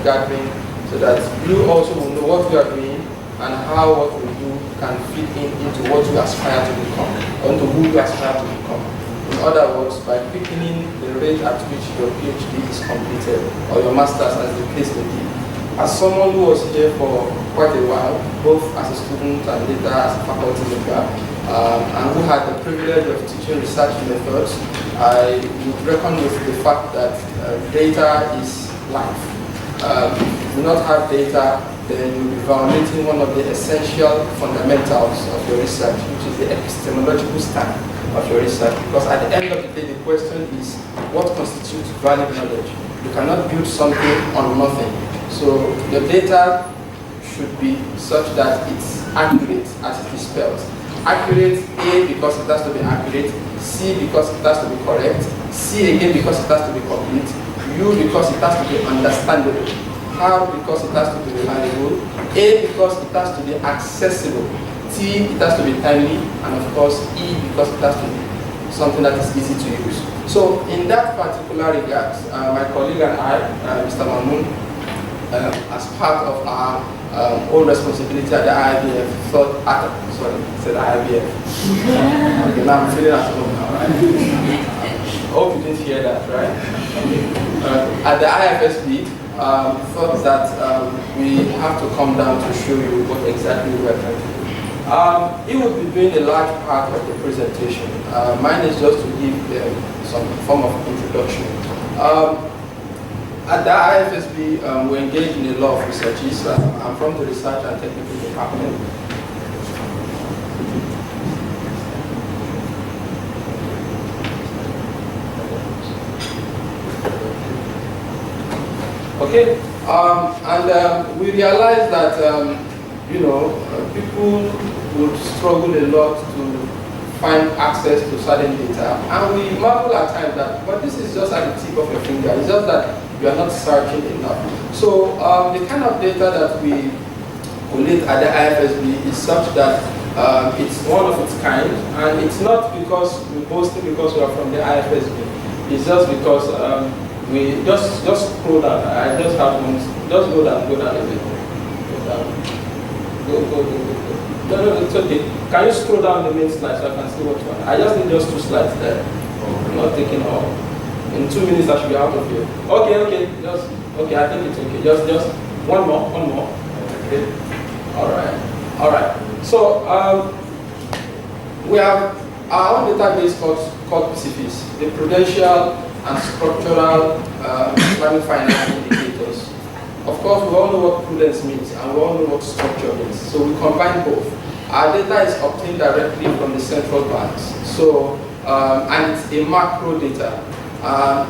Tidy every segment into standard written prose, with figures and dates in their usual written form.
gathering so that you also will know what we are doing and how what we do can fit into what you aspire to become, or into who you aspire to become. In other words, by quickening the rate at which your PhD is completed, or your master's as the case may be. As someone who was here for quite a while, both as a student and later as a faculty member, and who had the privilege of teaching research methods, I would reckon with the fact that data is life. If you do not have data, then you'll be violating one of the essential fundamentals of your research, which is the epistemological stand of your research. Because at the end of the day, the question is, what constitutes valid knowledge? You cannot build something on nothing. So your data should be such that it's accurate as it is spelled. Accurate, A, because it has to be accurate, C, because it has to be correct, C again because it has to be complete, U because it has to be understandable, R because it has to be reliable, A because it has to be accessible, T it has to be timely, and of course E because it has to be something that is easy to use. So in that particular regard, my colleague and I, Mr. Mamun, as part of our own responsibility at the IIBF, said IIBF. Okay, now I'm feeling at home now, right? I hope you didn't hear that, right? At the IFSB, thought that we have to come down to show you what exactly we are trying to do. He would be doing a large part of the presentation. Mine is just to give some form of introduction. At the IFSB, we're engaged in a lot of researches. I'm from the Research and Technical Department. Okay, and we realized that people would struggle a lot to find access to certain data, and we marvel at times that, but this is just at the tip of your finger. It's just that you are not searching enough. So the kind of data that we collate at the IFSB is such that it's one of its kind, and it's not because we boasting because we are from the IFSB. It's just because we just scroll down. I just have one. Just go down a bit. Go down. Go. No, it's okay. Can you scroll down the main slide so I can see what one? I just need just 2 slides there. I'm not taking all. In 2 minutes I should be out of here. Okay. Okay, I think it's okay. Just one more. Okay. All right. So we have our own database called PSIFIs, the Prudential and Structural Islamic Financial Indicators. Of course, we all know what prudence means, and we all know what structure means. So we combine both. Our data is obtained directly from the central banks. So, and it's a macro data.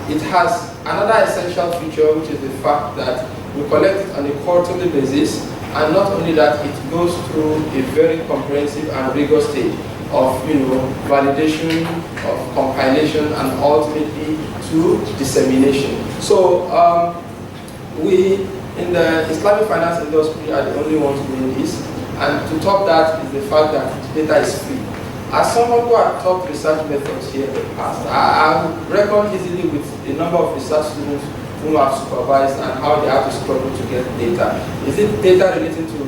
It has another essential feature, which is the fact that we collect it on a quarterly basis, and not only that, it goes through a very comprehensive and rigorous stage of validation, of compilation, and ultimately to dissemination. So we in the Islamic finance industry are the only ones doing this, and to top that is the fact that data is free. As someone who had taught research methods here in the past, I reckon easily with the number of research students whom I've supervised and how they have to struggle to get data. Is it data relating to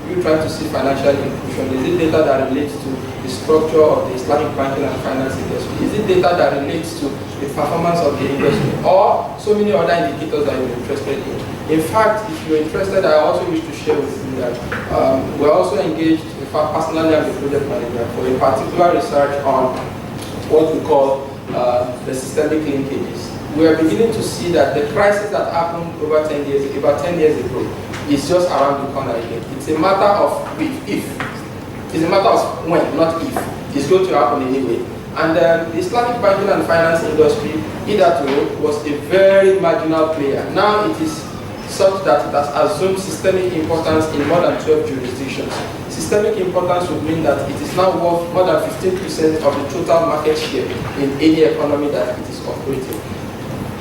you trying to see financial inclusion? Is it data that relates to the structure of the Islamic banking and finance industry? Is it data that relates to the performance of the industry, or so many other indicators that you're interested in? In fact, if you're interested, I also wish to share with you that we're also engaged, in fact, personally I'm the project manager for a particular research on what we call the systemic linkages. We are beginning to see that the crisis that happened over 10 years ago is just around the corner again. It's a matter of if. It's a matter of when, not if. It's going to happen anyway. And the Islamic banking and finance industry, hitherto, was a very marginal player. Now it is such that it has assumed systemic importance in more than 12 jurisdictions. Systemic importance would mean that it is now worth more than 15% of the total market share in any economy that it is operating.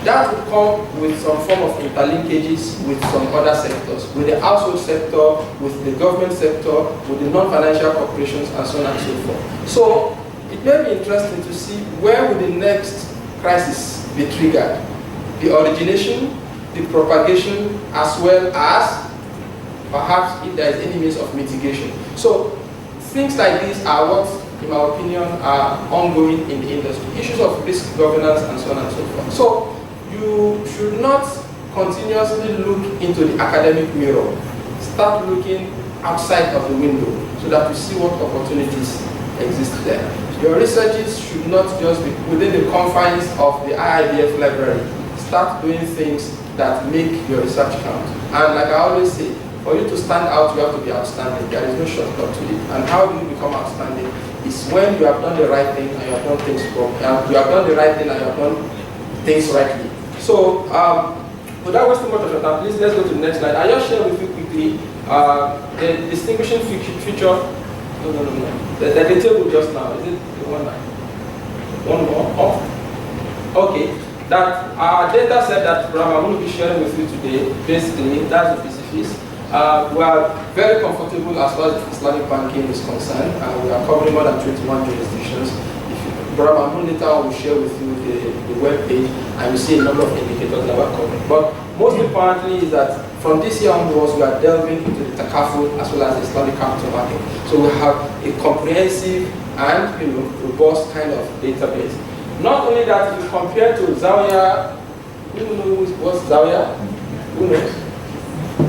That would come with some form of interlinkages with some other sectors, with the household sector, with the government sector, with the non-financial corporations, and so on and so forth. So it may be interesting to see where will the next crisis be triggered. The origination, the propagation as well as perhaps if there is any means of mitigation. So things like these are what, in my opinion, are ongoing in the industry. Issues of risk governance and so on and so forth. So you should not continuously look into the academic mirror. Start looking outside of the window so that you see what opportunities exist there. Your researches should not just be within the confines of the IIiBF library. Start doing things that make your research count. And like I always say, for you to stand out, you have to be outstanding. There is no shortcut to it. And how do you become outstanding? It's when you have done the right thing and you have done things wrong. You have done the right thing and you have done things rightly. So, without wasting much of your time, please let's go to the next slide. I just share with you quickly the distinguishing feature. No. The table just now. Is it the one line? One more? Oh. Okay. That our data set that I'm going to be sharing with you today, basically, that's the PSIFIs. We are very comfortable as far as Islamic banking is concerned, and we are covering more than 21 jurisdictions. Brother Mamun later will share with you the web page, and you see a number of indicators that we're covering. But most importantly is that from this year onwards, we are delving into the takaful as well as the Islamic capital market. So we have a comprehensive and robust kind of database. Not only that, if you compare to Zawiya, who knows what's Zawiya? Who knows?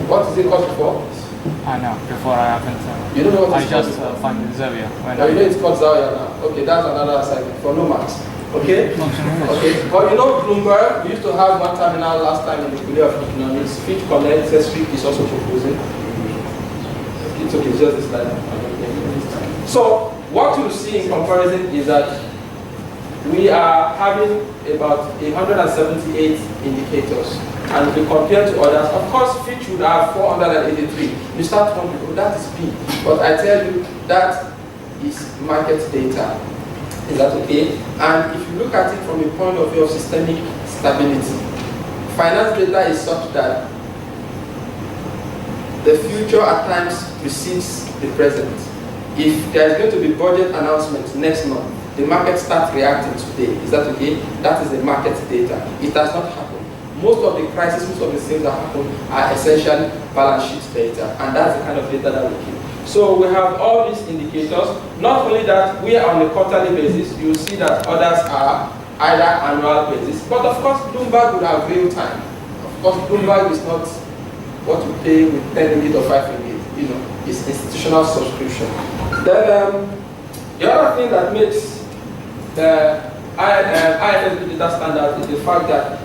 What is it called before? I know, before I haven't. You don't know what it's called? I just find Zawiya. Oh, you know it's called Zawiya now. Okay, that's another assignment for no marks. Okay? Okay. But you know Bloomberg, we used to have one terminal last time in the College of Economics. Fitch Connect, Fitch is also proposing. It's okay, just this slide. So what you see in comparison is that we are having about 178 indicators. And if you compare to others, of course, Fitch would have 483. You start wondering, oh, that is big. But I tell you, that is market data. Is that okay? And if you look at it from a point of view of systemic stability, finance data is such that the future at times precedes the present. If there is going to be budget announcements next month, the market starts reacting today. Is that okay? That is the market data. It does not happen. Most of the crises, most of the things that happen are essentially balance sheet data, and that's the kind of data that we keep. So we have all these indicators. Not only that, we are on a quarterly basis. You see that others are either annual basis, but of course Bloomberg would have real time. Of course, Bloomberg is not what you pay with 10 ringgit or 5 ringgit. It's institutional subscription. Then the other thing that makes the IFSB data standard is the fact that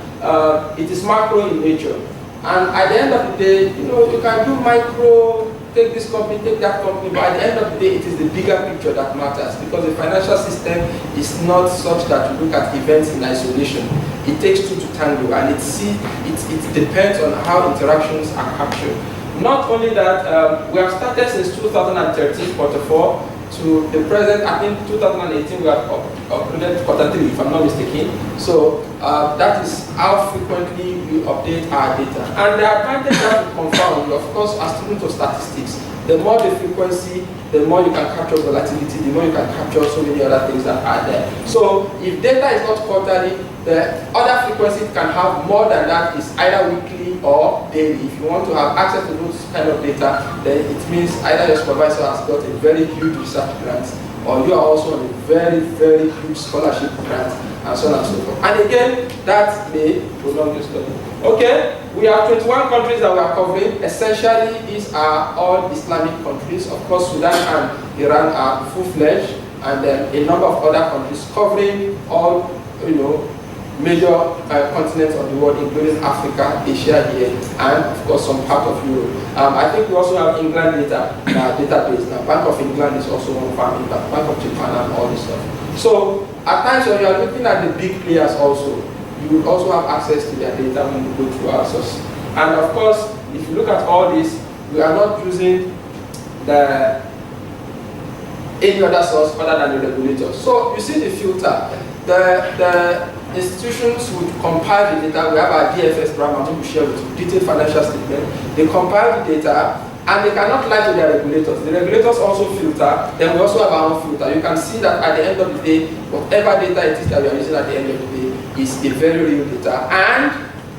it is macro in nature, and at the end of the day, you can do micro, take this company, take that company, but at the end of the day, it is the bigger picture that matters, because the financial system is not such that you look at events in isolation. It takes two to tango, and it depends on how interactions are captured. Not only that, we have started since 2013, quarter 4, to the present. I think 2018 we have uploaded quarter 3, if I'm not mistaken. So that is how frequently we update our data. And the advantage that we confound, of course, as students of statistics, the more the frequency, the more you can capture volatility, the more you can capture so many other things that are there. So if data is not quarterly, the other frequency can have more than that, is either weekly or daily. If you want to have access to those kind of data, then it means either your supervisor has got a very huge research grant, or you are also on a very, very huge scholarship grant, and so on and so forth. And again, that may prolong your study. Okay, we have 21 countries that we are covering. Essentially, these are all Islamic countries. Of course, Sudan and Iran are full-fledged, and then a number of other countries covering all, major continents of the world, including Africa, Asia here, and of course some part of Europe. I think we also have England data in our database now. Bank of England is also one of our members, Bank of Japan, and all this stuff. So at times when you are looking at the big players also, you will also have access to their data when you go through our source. And of course, if you look at all this, we are not using any other source other than the regulator. So you see the filter. The institutions would compile the data. We have our DFS program, we share with you, detailed financial statement. They compile the data, and they cannot lie to their regulators. The regulators also filter, then we also have our own filter. You can see that at the end of the day, whatever data it is that we are using at the end of the day is a very real data. And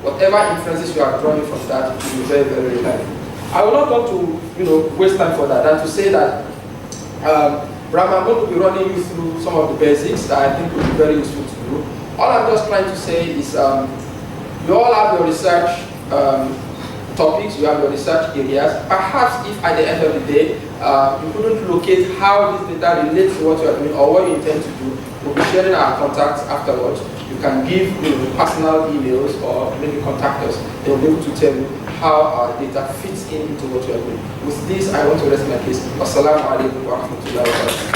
whatever inferences you are drawing from that will be very, very reliable. I will not want to waste time for that and to say that I'm going to be running you through some of the basics that I think will be very useful to you. All I'm just trying to say is you all have your research topics, you have your research areas. Perhaps if at the end of the day you couldn't locate how this data relates to what you are doing or what you intend to do, we'll be sharing our contacts afterwards. You can give personal emails or maybe contact us. They will be able to tell you how our data fits into what you are doing. With this, I want to rest my case. Assalamu alaikum wa rahmatullahi wa barakatuh.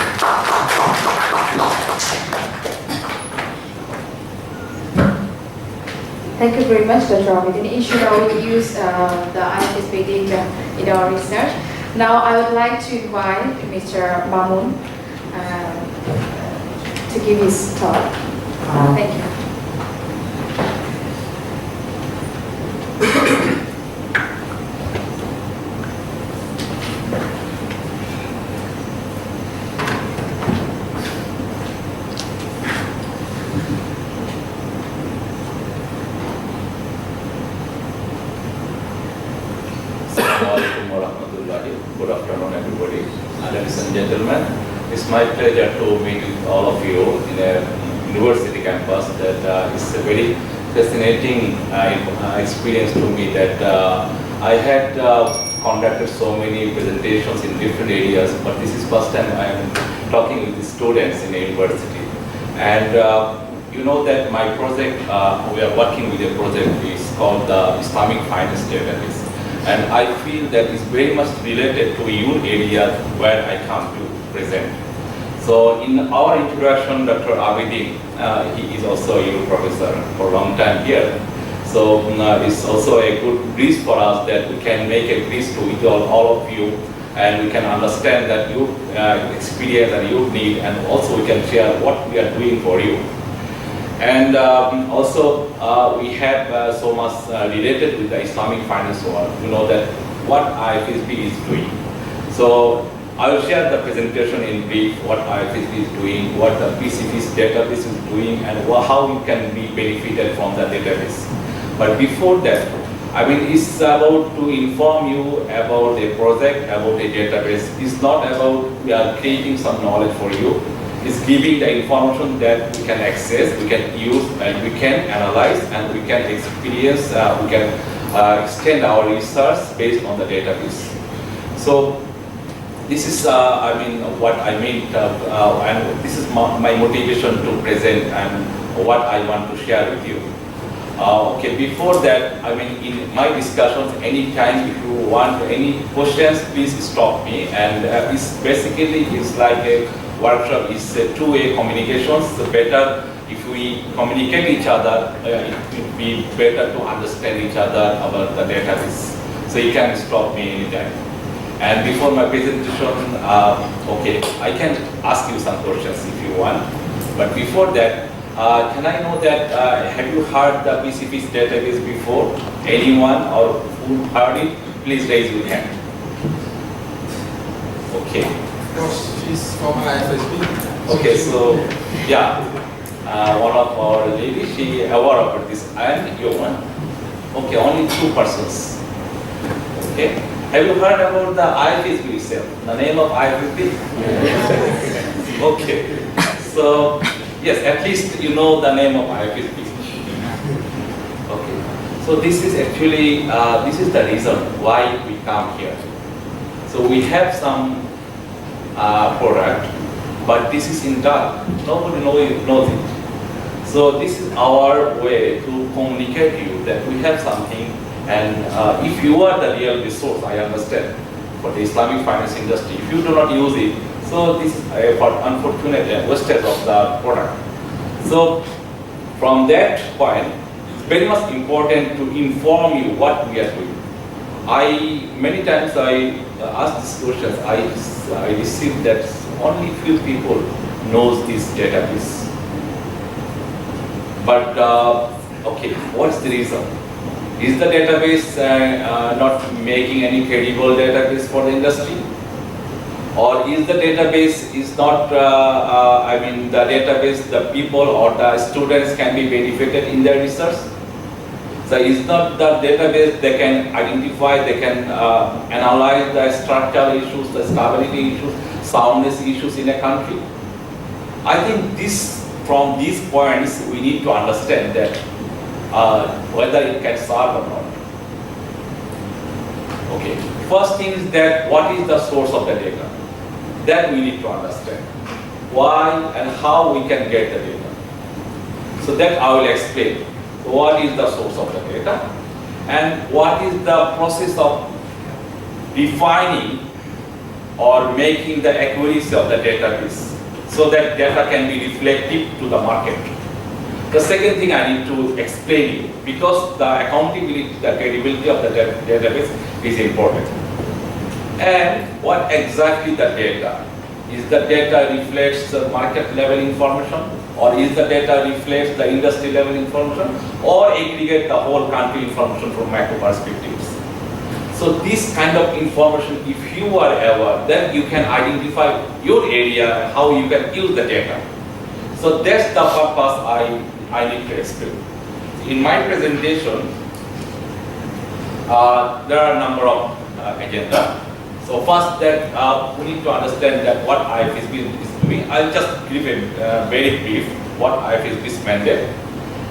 Thank you very much, Dr. Abideen. Inshallah, we use the IFSB data in our research. Now, I would like to invite Mr. Mamun to give his talk. Thank you. Good afternoon, everybody. Ladies and gentlemen, it's my pleasure to meet with all of you in a university campus. That is a very fascinating experience to me. That I had conducted so many presentations in different areas, but this is first time I am talking with the students in a university. And you know that my project, we are working with a project is called the Islamic Financial database. And I feel that is very much related to your area where I come to present. So in our introduction, Dr. Abideen, he is also your professor for a long time here. So it's also a good bridge for us that we can make a bridge to all of you, and we can understand that your experience and your need, and also we can share what we are doing for you. And also we have so much related with the Islamic Financial world. You know that what IFSB is doing. So I will share the presentation in brief, what IFSB is doing, what the PSIFIs database is doing, and how you can be benefited from the database. But before that, I mean, it's about to inform you about a project, about a database. It's not about we are creating some knowledge for you. Is giving the information that we can access, we can use, and we can analyze, and we can experience, we can extend our research based on the database. So this is, I mean, what I mean, and this is my motivation to present and what I want to share with you. Okay, before that, I mean, in my discussions, anytime if you want any questions, please stop me. And it's basically, it's like a workshop is two-way communications. So better if we communicate each other, it will be better to understand each other about the database. So you can stop me anytime. And before my presentation, okay, I can ask you some questions if you want. But before that, can I know that have you heard the PSIFIs database before? Anyone or who heard it? Please raise your hand. Okay. She's from IFSB. Okay, so yeah, one of our ladies, she aware of this, and you one. Okay, only 2 persons. Okay, have you heard about the IFSB itself? The name of IFSB? Okay, so yes, at least you know the name of IFSB. Okay, so this is actually this is the reason why we come here. So we have some product, but this is in dark. Nobody knows it. So this is our way to communicate to you that we have something, and if you are the real resource, I understand, for the Islamic finance industry, if you do not use it, so this is unfortunate wastage of the product. So from that point, it's very much important to inform you what we are doing. Many times I ask these questions, I receive that only few people knows this database. But okay, what's the reason? Is the database not making any credible database for the industry? Or is the database is not, I mean, the database, the people or the students can be benefited in their research? So it's not the database they can identify, they can analyze the structural issues, the stability issues, soundness issues in a country. I think from these points we need to understand that whether it can solve or not. Okay. First thing is that what is the source of the data? That we need to understand. Why and how we can get the data. So that I will explain. What is the source of the data and what is the process of defining or making the accuracy of the database so that data can be reflective to the market. The second thing I need to explain because the accountability, the credibility of the database is important. And what exactly the data? Is the data reflects the market level information, or is the data reflects the industry level information, or aggregate the whole country information from macro perspectives? So this kind of information, if you are aware, then you can identify your area and how you can use the data. So that's the purpose I need to explain. In my presentation, there are a number of agenda. So first that we need to understand that what IFSB is doing. I'll just give a very brief what IFSB is mandate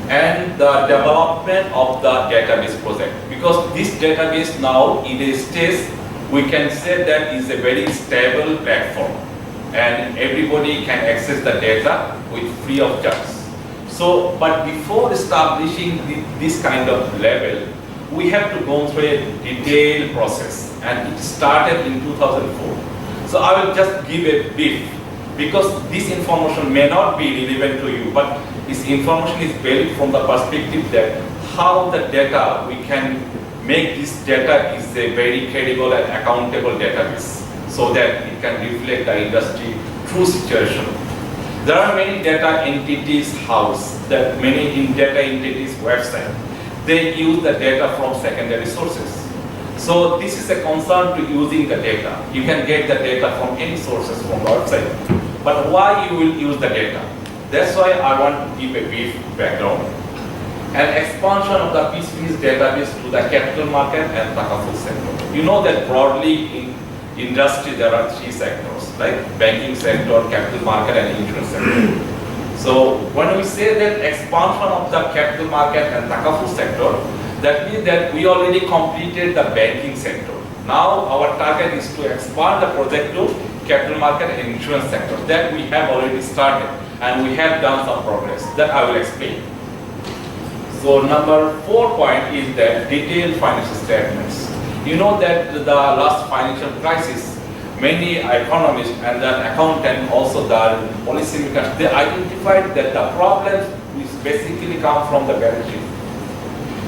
and the development of the database project. Because this database now in a stage we can say that is a very stable platform and everybody can access the data with free of charge. So, but before establishing this kind of level, we have to go through a detailed process, and it started in 2004. So I will just give a brief, because this information may not be relevant to you, but this information is built from the perspective that how the data, we can make this data is a very credible and accountable database, so that it can reflect the industry true situation. There are many data entities house, that many data entities website. They use the data from secondary sources. So this is a concern to using the data. You can get the data from any sources from the website. But why you will use the data? That's why I want to give a brief background. An expansion of the PSIFIs database to the capital market and Takaful sector. You know that broadly in industry there are three sectors, like banking sector, capital market and insurance sector. So when we say that expansion of the capital market and Takaful sector, that means that we already completed the banking sector. Now our target is to expand the project to capital market and insurance sector. That we have already started and we have done some progress. That I will explain. So number 4 point is that detailed financial statements. You know that the last financial crisis, many economists and the accountant, also the policymakers, they identified that the problems is basically come from the balance sheet.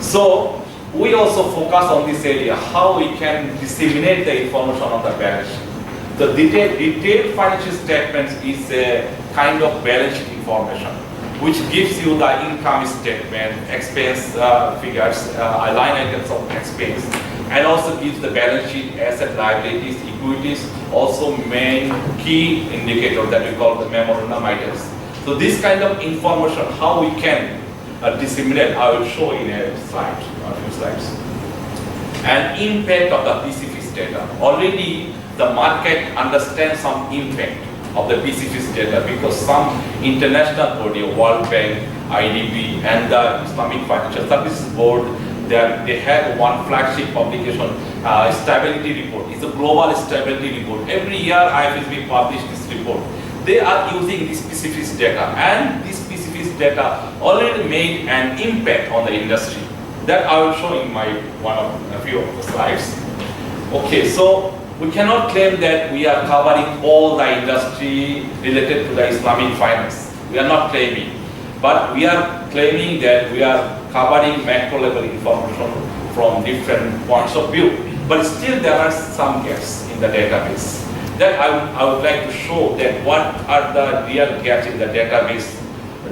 So we also focus on this area, how we can disseminate the information on the balance sheet. The detailed financial statements is a kind of balance sheet information, which gives you the income statement, expense figures, line items of expense, and also gives the balance sheet, asset, liabilities, equities, also main key indicator that we call the memorandum items. So this kind of information, how we can disseminate, I will show in a slide, a few slides. And impact of the PSIFIs data. Already the market understands some impact of the PSIFIs data because some international body, World Bank, IIUM, and the Islamic Financial Services Board, they have one flagship publication, stability report. It's a global stability report. Every year IFSB publish this report. They are using this PSIFIs data, and this PSIFIs data already made an impact on the industry. That I will show in my a few of the slides. Okay, so we cannot claim that we are covering all the industry related to the Islamic finance. We are not claiming, but we are claiming that we are covering macro level information from different points of view. But still there are some gaps in the database. That I would like to show that what are the real gaps in the database.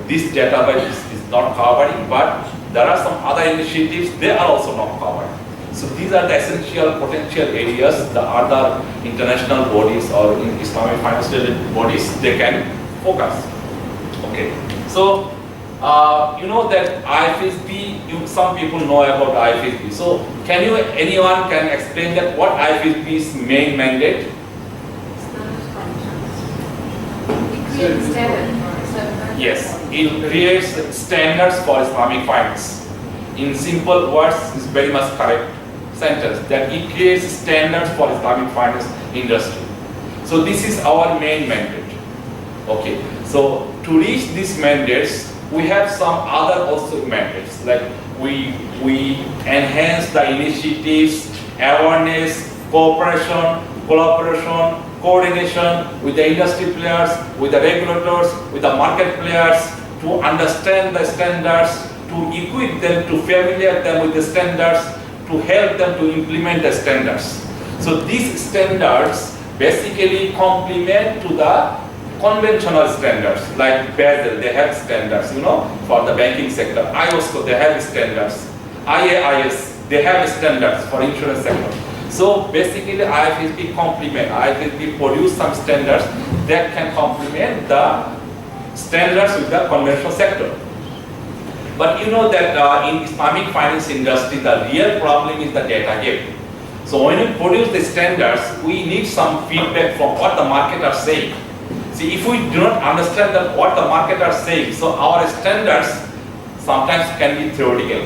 This database is not covering, but there are some other initiatives, they are also not covered. So these are the essential potential areas the other international bodies or in Islamic financial bodies, they can focus. Okay, so you know that IFSB, some people know about IFSB. So anyone can explain that what IFSB's main mandate? Yes, it creates standards for Islamic finance. In simple words, is very much correct sentence, that it creates standards for Islamic finance industry. So this is our main mandate. Okay, so to reach these mandates, we have some other also mandates, like we enhance the initiatives, awareness, cooperation, collaboration, coordination with the industry players, with the regulators, with the market players, to understand the standards, to equip them, to familiarize them with the standards, to help them to implement the standards. So these standards basically complement to the conventional standards, like Basel, they have standards, you know, for the banking sector. IOSCO, they have standards. IAIS, they have standards for insurance sector. So basically IFSB IFSB produce some standards that can complement the standards with the conventional sector. But you know that in Islamic finance industry, the real problem is the data gap. So when we produce the standards, we need some feedback from what the market are saying. See, if we do not understand that what the market are saying, so our standards sometimes can be theoretical.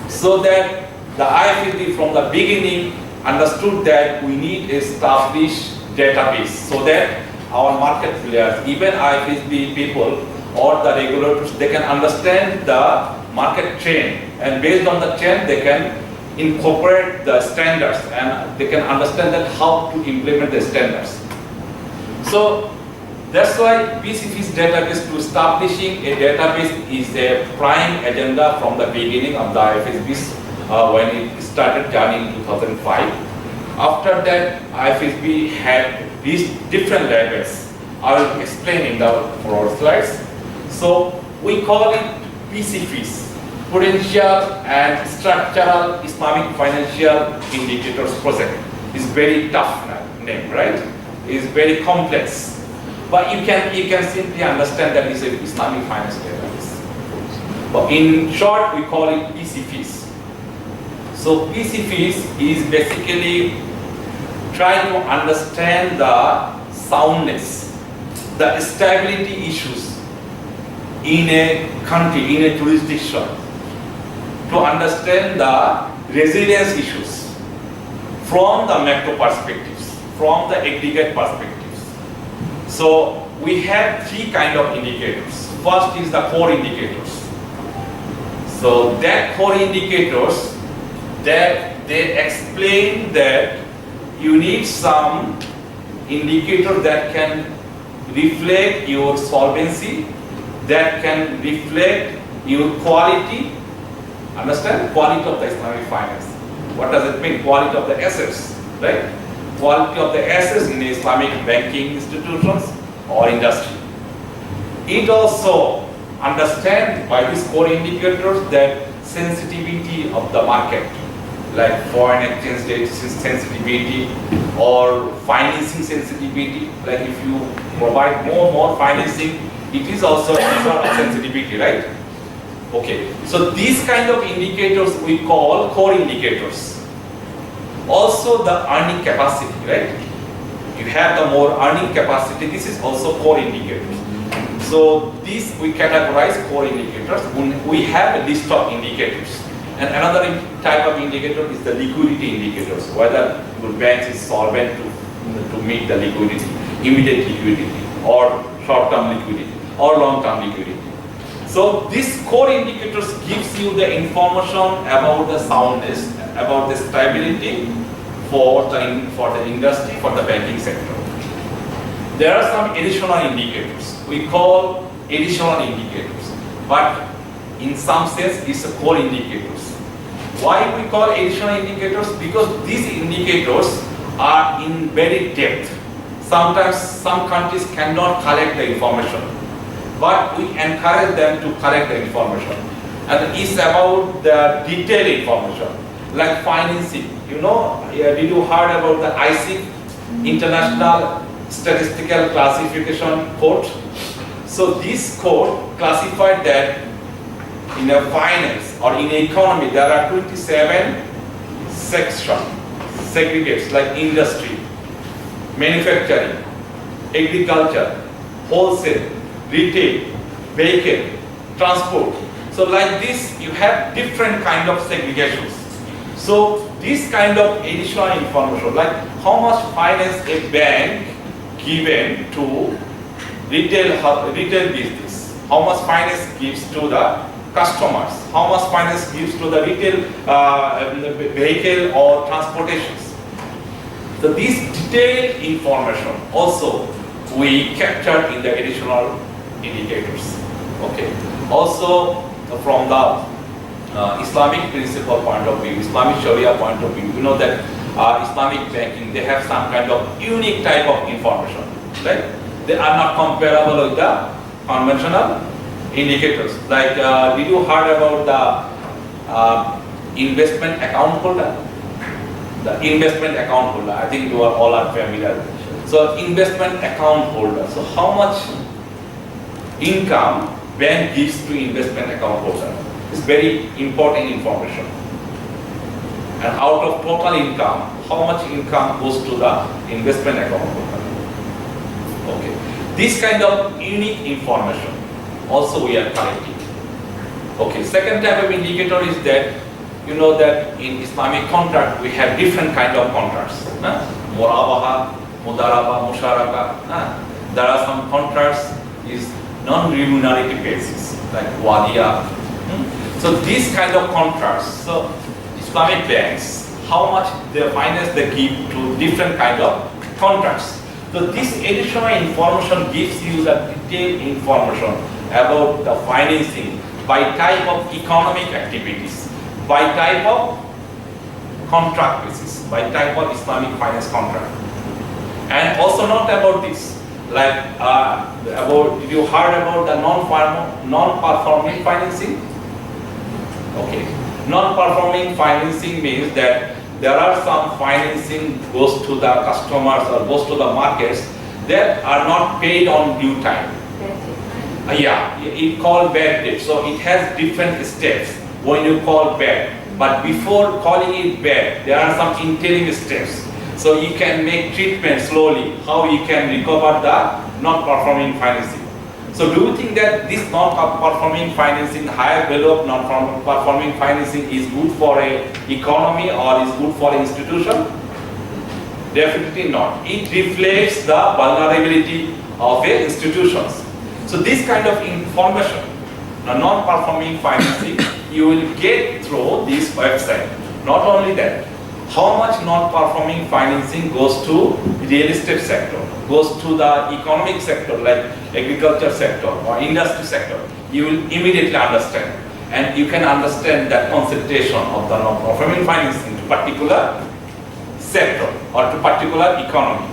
So that the IFSB from the beginning understood that we need to establish database so that our market players, even IFSB people or the regulators, they can understand the market trend, and based on the trend they can incorporate the standards and they can understand that how to implement the standards. So that's why PSIFIs database, to establishing a database is a prime agenda from the beginning of the IFSBs when it started journey in 2005. After that, IFSB had these different levels. I will explain in the forward slides. So we call it PSIFIs, Prudential and Structural Islamic Financial Indicators Project. It's very tough name, right? It's very complex. But you can simply understand that it's an Islamic finance database. But in short, we call it PSIFIs. So PSIFIs is basically trying to understand the soundness, the stability issues in a country, in a jurisdiction, to understand the resilience issues from the macro perspectives, from the aggregate perspectives. So we have three kind of indicators. First is the core indicators. So that core indicators, that they explain that you need some indicator that can reflect your solvency, that can reflect your quality. Understand? Quality of the Islamic finance. What does it mean? Quality of the assets, right? Quality of the assets in the Islamic banking institutions or industry. It also understands by these core indicators that sensitivity of the market, like foreign exchange rate sensitivity or financing sensitivity. Like if you provide more financing, it is also a sort of sensitivity, right? Okay, so these kind of indicators we call core indicators. Also the earning capacity, right? You have the more earning capacity, this is also core indicators. So these we categorize core indicators. We have a list of indicators. And another type of indicator is the liquidity indicators, whether your bank is solvent to meet the liquidity, immediate liquidity, or short-term liquidity, or long-term liquidity. So these core indicators gives you the information about the soundness, about the stability for the industry, for the banking sector. There are some additional indicators. We call additional indicators, but in some sense it's a core indicators. Why we call additional indicators? Because these indicators are in very depth. Sometimes some countries cannot collect the information, but we encourage them to collect the information. And it's about the detailed information, like financing. You know, did you heard about the ICIF, International Statistical Classification Code? So this code classified that in a finance or in economy, there are 27 segregates like industry, manufacturing, agriculture, wholesale, retail, vehicle, transport. So like this, you have different kind of segregations. So this kind of additional information, like how much finance a bank given to retail business, how much finance gives to the customers, how much finance gives to the retail vehicle or transportations. So this detailed information also we capture in the additional indicators. Okay. Also from the Islamic principle point of view, Islamic Sharia point of view, you know that Islamic banking, they have some kind of unique type of information, right? They are not comparable with the conventional indicators. Like, did you heard about the investment account holder? The investment account holder, I think you are all are familiar. So investment account holder, so how much income bank gives to investment account holder? Is very important information. And out of total income, how much income goes to the investment account holder? Okay. This kind of unique information also we are collecting. Okay. Second type of indicator is that you know that in Islamic contract we have different kind of contracts. Murabaha, Mudaraba, Musharaka. There are some contracts is non-remunerative basis like Wadiya. So these kind of contracts, so Islamic banks, how much they finance they give to different kind of contracts. So this additional information gives you the detailed information about the financing by type of economic activities, by type of contract basis, by type of Islamic finance contract. And also not about this, like about, did you heard about the non-performing financing? Okay. Non-performing financing means that there are some financing goes to the customers or goes to the markets that are not paid on due time. Yeah, it called bad debt. So it has different steps when you call bad. But before calling it bad, there are some interim steps. So you can make treatment slowly, how you can recover the non-performing financing. So do you think that this non-performing financing, higher value of non-performing financing is good for an economy or is good for an institution? Definitely not. It reflects the vulnerability of a institutions. So this kind of information, the non-performing financing, you will get through this website. Not only that, how much non-performing financing goes to real estate sector, goes to the economic sector like agriculture sector or industry sector, you will immediately understand. And you can understand that concentration of the non-performing financing to particular sector or to particular economy.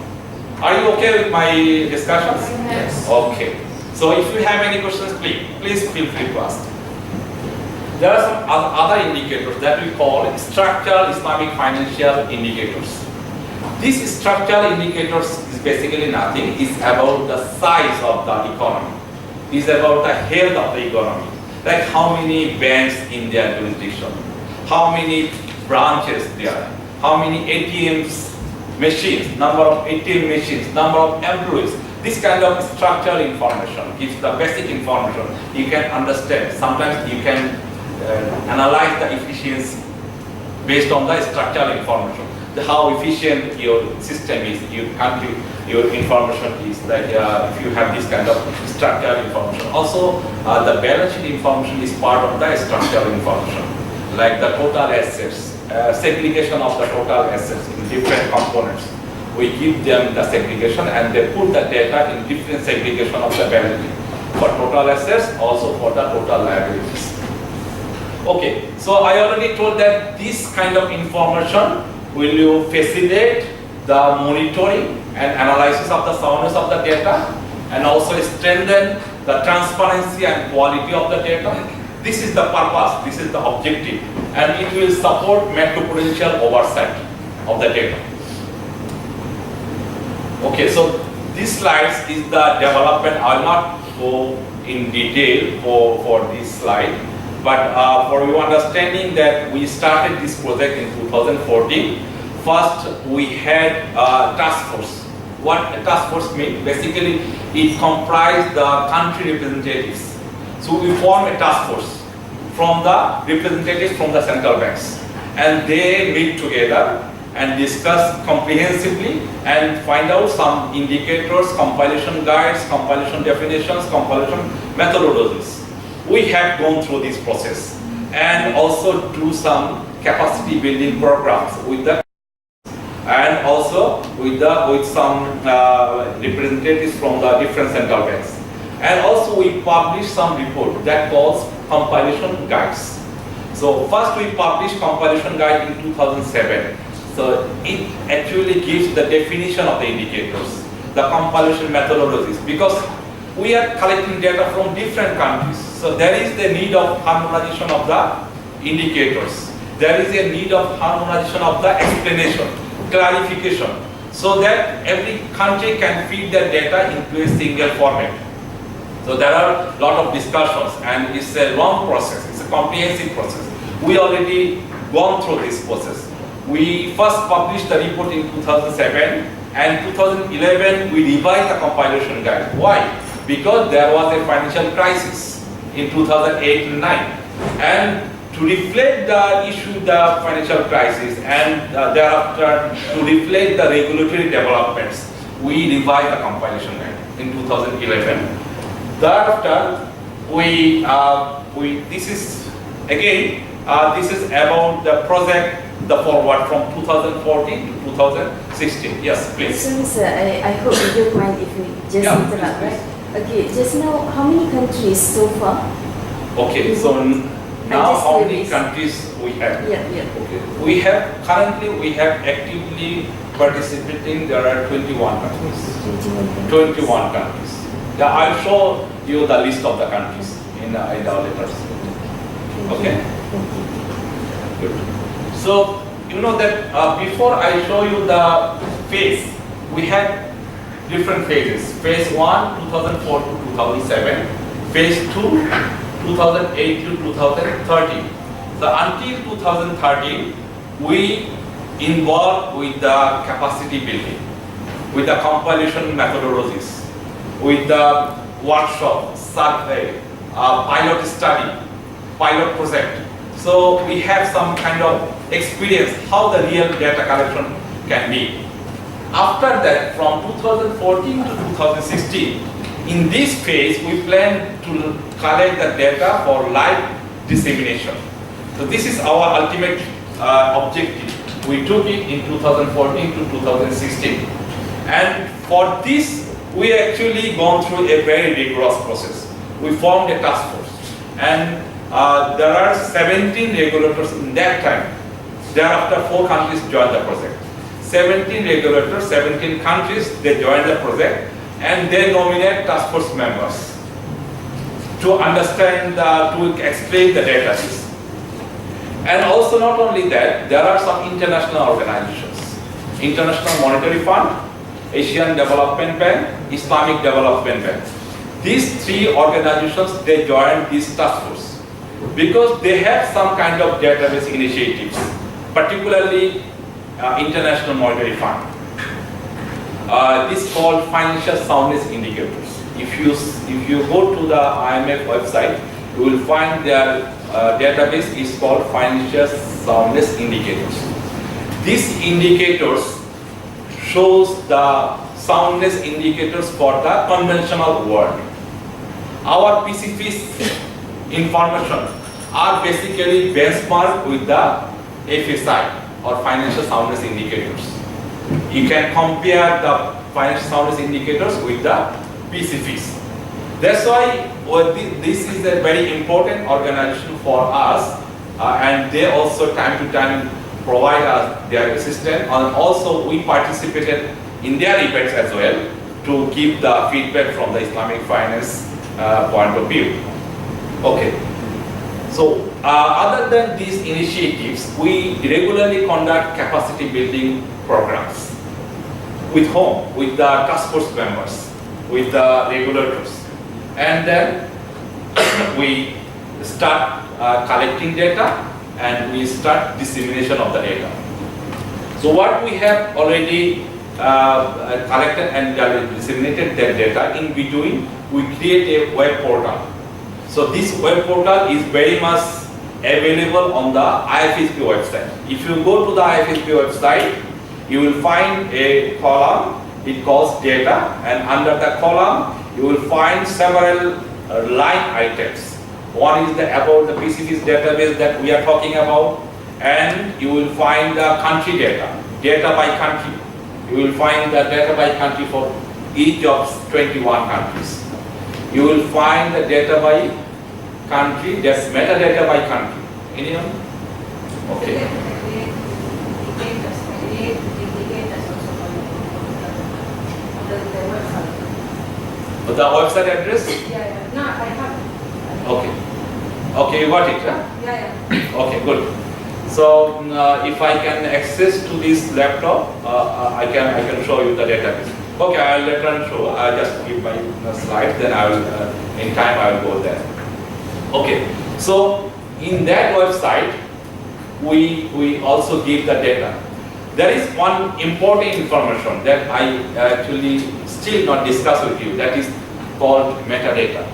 Are you okay with my discussions? Yes. Okay. So if you have any questions, please feel free to ask. There are some other indicators that we call structural Islamic financial indicators. These structural indicators is basically nothing. It's about the size of the economy. It's about the health of the economy. Like how many banks in their jurisdiction, how many branches there, how many ATMs machines, number of ATM machines, number of employees. This kind of structural information gives the basic information. You can understand. Sometimes you can analyze the efficiency based on the structural information. How efficient your system is, your information is, like if you have this kind of structural information. Also, the balance sheet information is part of the structural information, like the total assets, segregation of the total assets in different components. We give them the segregation and they put the data in different segregation of the balance sheet for total assets, also for the total liabilities. Okay, so I already told that this kind of information will you facilitate the monitoring and analysis of the soundness of the data and also strengthen the transparency and quality of the data. This is the purpose, this is the objective, and it will support macro-prudential oversight of the data. Okay, so this slides is the development. I will not go in detail for this slide. But for your understanding that we started this project in 2014, first we had a task force. What a task force means? Basically, it comprised the country representatives. So we formed a task force from the representatives from the central banks. And they meet together and discuss comprehensively and find out some indicators, compilation guides, compilation definitions, compilation methodologies. We have gone through this process and also do some capacity building programs with the and also with some representatives from the different central banks. And also we published some report that calls compilation guides. So first we published compilation guide in 2007. So it actually gives the definition of the indicators, the compilation methodologies, because we are collecting data from different countries. So there is the need of harmonization of the indicators. There is a need of harmonization of the explanation, clarification, so that every country can feed their data into a single format. So there are a lot of discussions and it's a long process, it's a comprehensive process. We already gone through this process. We first published the report in 2007 and 2011 we revised the compilation guide. Why? Because there was a financial crisis in 2008 and 9. And to reflect the issue, the financial crisis, and thereafter to reflect the regulatory developments, we revised the compilation guide in 2011. Thereafter, this is about the project, the forward from 2014 to 2016. Yes, please. Sorry, sir, I hope you don't mind if we just interrupt, right? Okay, just now, how many countries so far? Okay, so now how many countries we have? Yeah. Okay, currently we have actively participating. There are 21 countries. 21 countries. Yeah, I'll show you the list of the countries in our letters. Okay. Good. So you know that before I show you the phase, we had different phases. Phase 1, 2004 to 2007. Phase 2, 2008 to 2013. So until 2013, we involved with the capacity building, with the compilation methodologies, with the workshop, survey, pilot study, pilot project. So we have some kind of experience how the real data collection can be. After that, from 2014 to 2016, in this phase, we plan to collect the data for live dissemination. So this is our ultimate objective. We took it in 2014 to 2016. And for this, we actually gone through a very rigorous process. We formed a task force. And there are 17 regulators in that time. Thereafter, 4 countries joined the project. 17 regulators, 17 countries, they joined the project and they nominate task force members to understand, to explain the data. And also not only that, there are some international organizations. International Monetary Fund, Asian Development Bank, Islamic Development Bank. These 3 organizations, they joined this task force because they have some kind of database initiatives, particularly International Monetary Fund. This is called financial soundness indicators. If you go to the IMF website, you will find their database is called financial soundness indicators. These indicators shows the soundness indicators for the conventional world. Our PSIFIs information are basically benchmarked with the FSI or financial soundness indicators. You can compare the financial soundness indicators with the PSIFIs. That's why this is a very important organization for us, and they also time to time provide us their assistance, and also we participated in their events as well to give the feedback from the Islamic finance point of view. Okay. So other than these initiatives, we regularly conduct capacity building programs. With whom? With the task force members, with the regulators. And then we start collecting data and we start dissemination of the data. So what we have already collected and disseminated that data, in between we create a web portal. So this web portal is very much available on the IFSB website. If you go to the IFSB website, you will find a column, it calls data, and under the column you will find several line items. One is about the PSIFIs database that we are talking about, and you will find the country data by country. You will find the data by country for each of 21 countries. You will find the data by country, that's metadata by country. Anyone? Okay. The website address? Yeah. No, I have. Okay. Okay, you got it, huh? Yeah. Okay, good. So if I can access to this laptop, I can show you the database. Okay, I'll later on show. I'll just give my slides, then I will, in time I will go there. Okay, so in that website, we also give the data. There is one important information that I actually still not discuss with you, that is called metadata.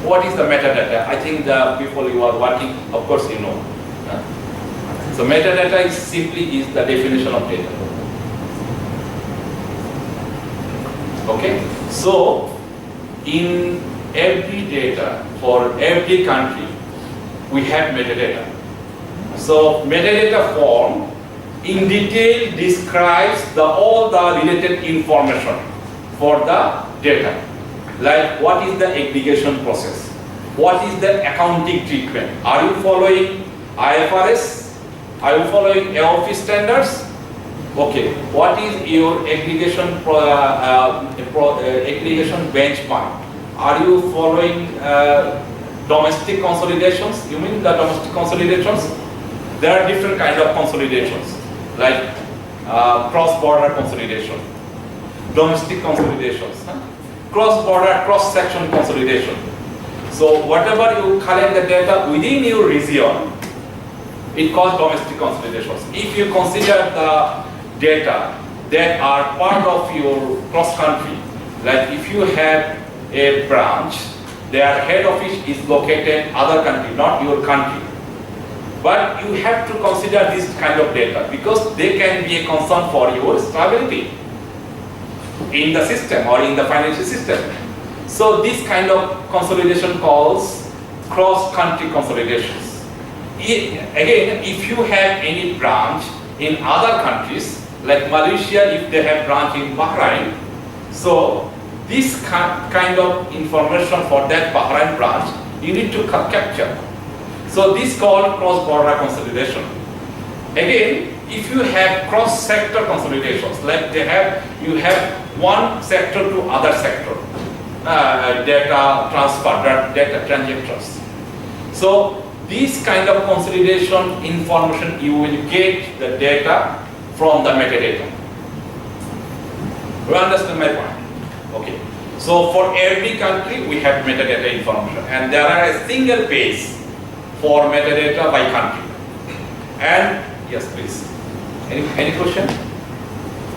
What is the metadata? I think the people who are working, of course you know. So metadata is simply the definition of data. Okay, so in every data for every country we have metadata. So metadata form in detail describes all the related information for the data. Like what is the aggregation process? What is the accounting treatment? Are you following IFRS? Are you following AOP standards? Okay, what is your aggregation aggregation benchmark? Are you following domestic consolidations? You mean the domestic consolidations? There are different kinds of consolidations, like cross-border consolidation, domestic consolidations, cross-border, cross-section consolidation. So whatever you collect the data within your region, it calls domestic consolidations. If you consider the data that are part of your cross-country, like if you have a branch, their head office is located other country, not your country. But you have to consider this kind of data because they can be a concern for your stability in the system or in the financial system. So this kind of consolidation calls cross-country consolidations. Again, if you have any branch in other countries, like Malaysia, if they have branch in Bahrain, so this kind of information for that Bahrain branch, you need to capture. So this is called cross-border consolidation. Again, if you have cross-sector consolidations, like you have one sector to other sector, data transfer, data transactions. So this kind of consolidation information, you will get the data from the metadata. You understand my point? Okay. So for every country, we have metadata information, and there are a single page for metadata by country. And yes, please. Any question?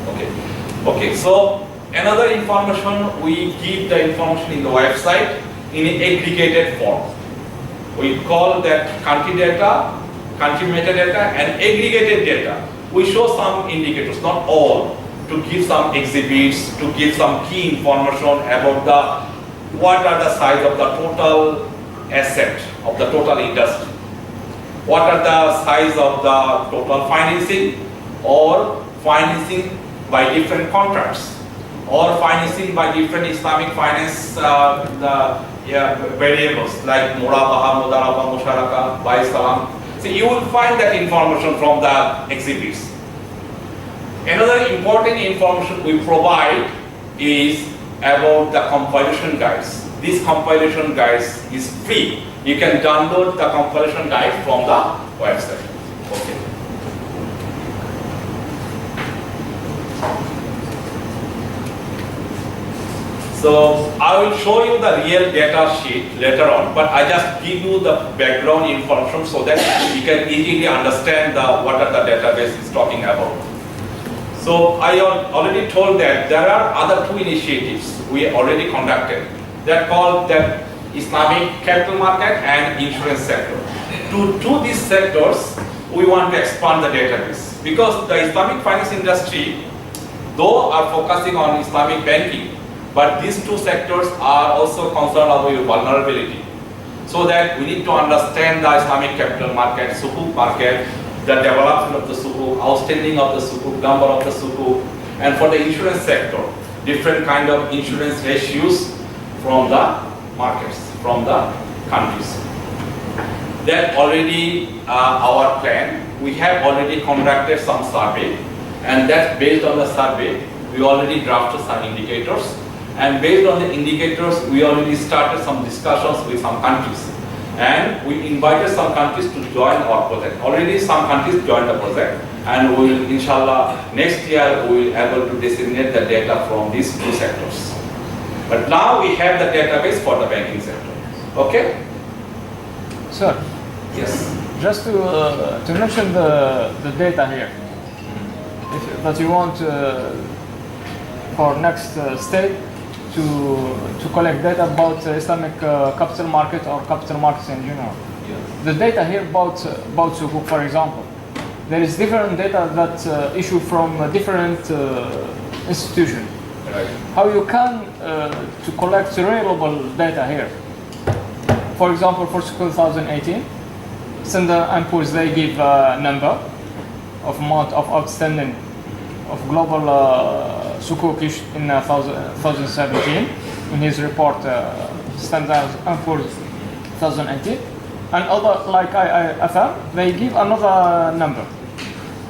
Okay. Okay. So another information, we give the information in the website in an aggregated form. We call that country data, country metadata, and aggregated data. We show some indicators, not all, to give some exhibits, to give some key information about what are the size of the total asset of the total industry, what are the size of the total financing, or financing by different contracts, or financing by different Islamic finance variables like Murabaha, Mudaraba, Musharaka, by Salam. So you will find that information from the exhibits. Another important information we provide is about the compilation guides. This compilation guides is free. You can download the compilation guide from the website. Okay. So I will show you the real data sheet later on, but I just give you the background information so that you can easily understand what are the database is talking about. So I already told that there are other two initiatives we already conducted. They're called the Islamic capital market and insurance sector. To these sectors, we want to expand the database because the Islamic finance industry, though are focusing on Islamic banking, but these two sectors are also concerned about vulnerability. So that we need to understand the Islamic capital market, sukuk market, the development of the sukuk, outstanding of the sukuk, number of the sukuk, and for the insurance sector, different kind of insurance ratios from the markets, from the countries. That already our plan. We have already conducted some survey, and that's based on the survey. We already drafted some indicators. And based on the indicators, we already started some discussions with some countries. And we invited some countries to join our project. Already some countries joined the project. And we will, inshallah, next year we will be able to disseminate the data from these two sectors. But now we have the database for the banking sector. Okay? Sir, Yes. just to mention the data here, that you want for next state to collect data about Islamic capital market or capital markets in general. Yes. The data here about sukuk, for example, there is different data that issue from different institutions. Right. How you can to collect reliable data here? For example, for 2018, Standard & Poor's, they give a number of amount of outstanding of global sukuk in 2017 in his report Standard & Poor's 2018, and other like IIFM, they give another number.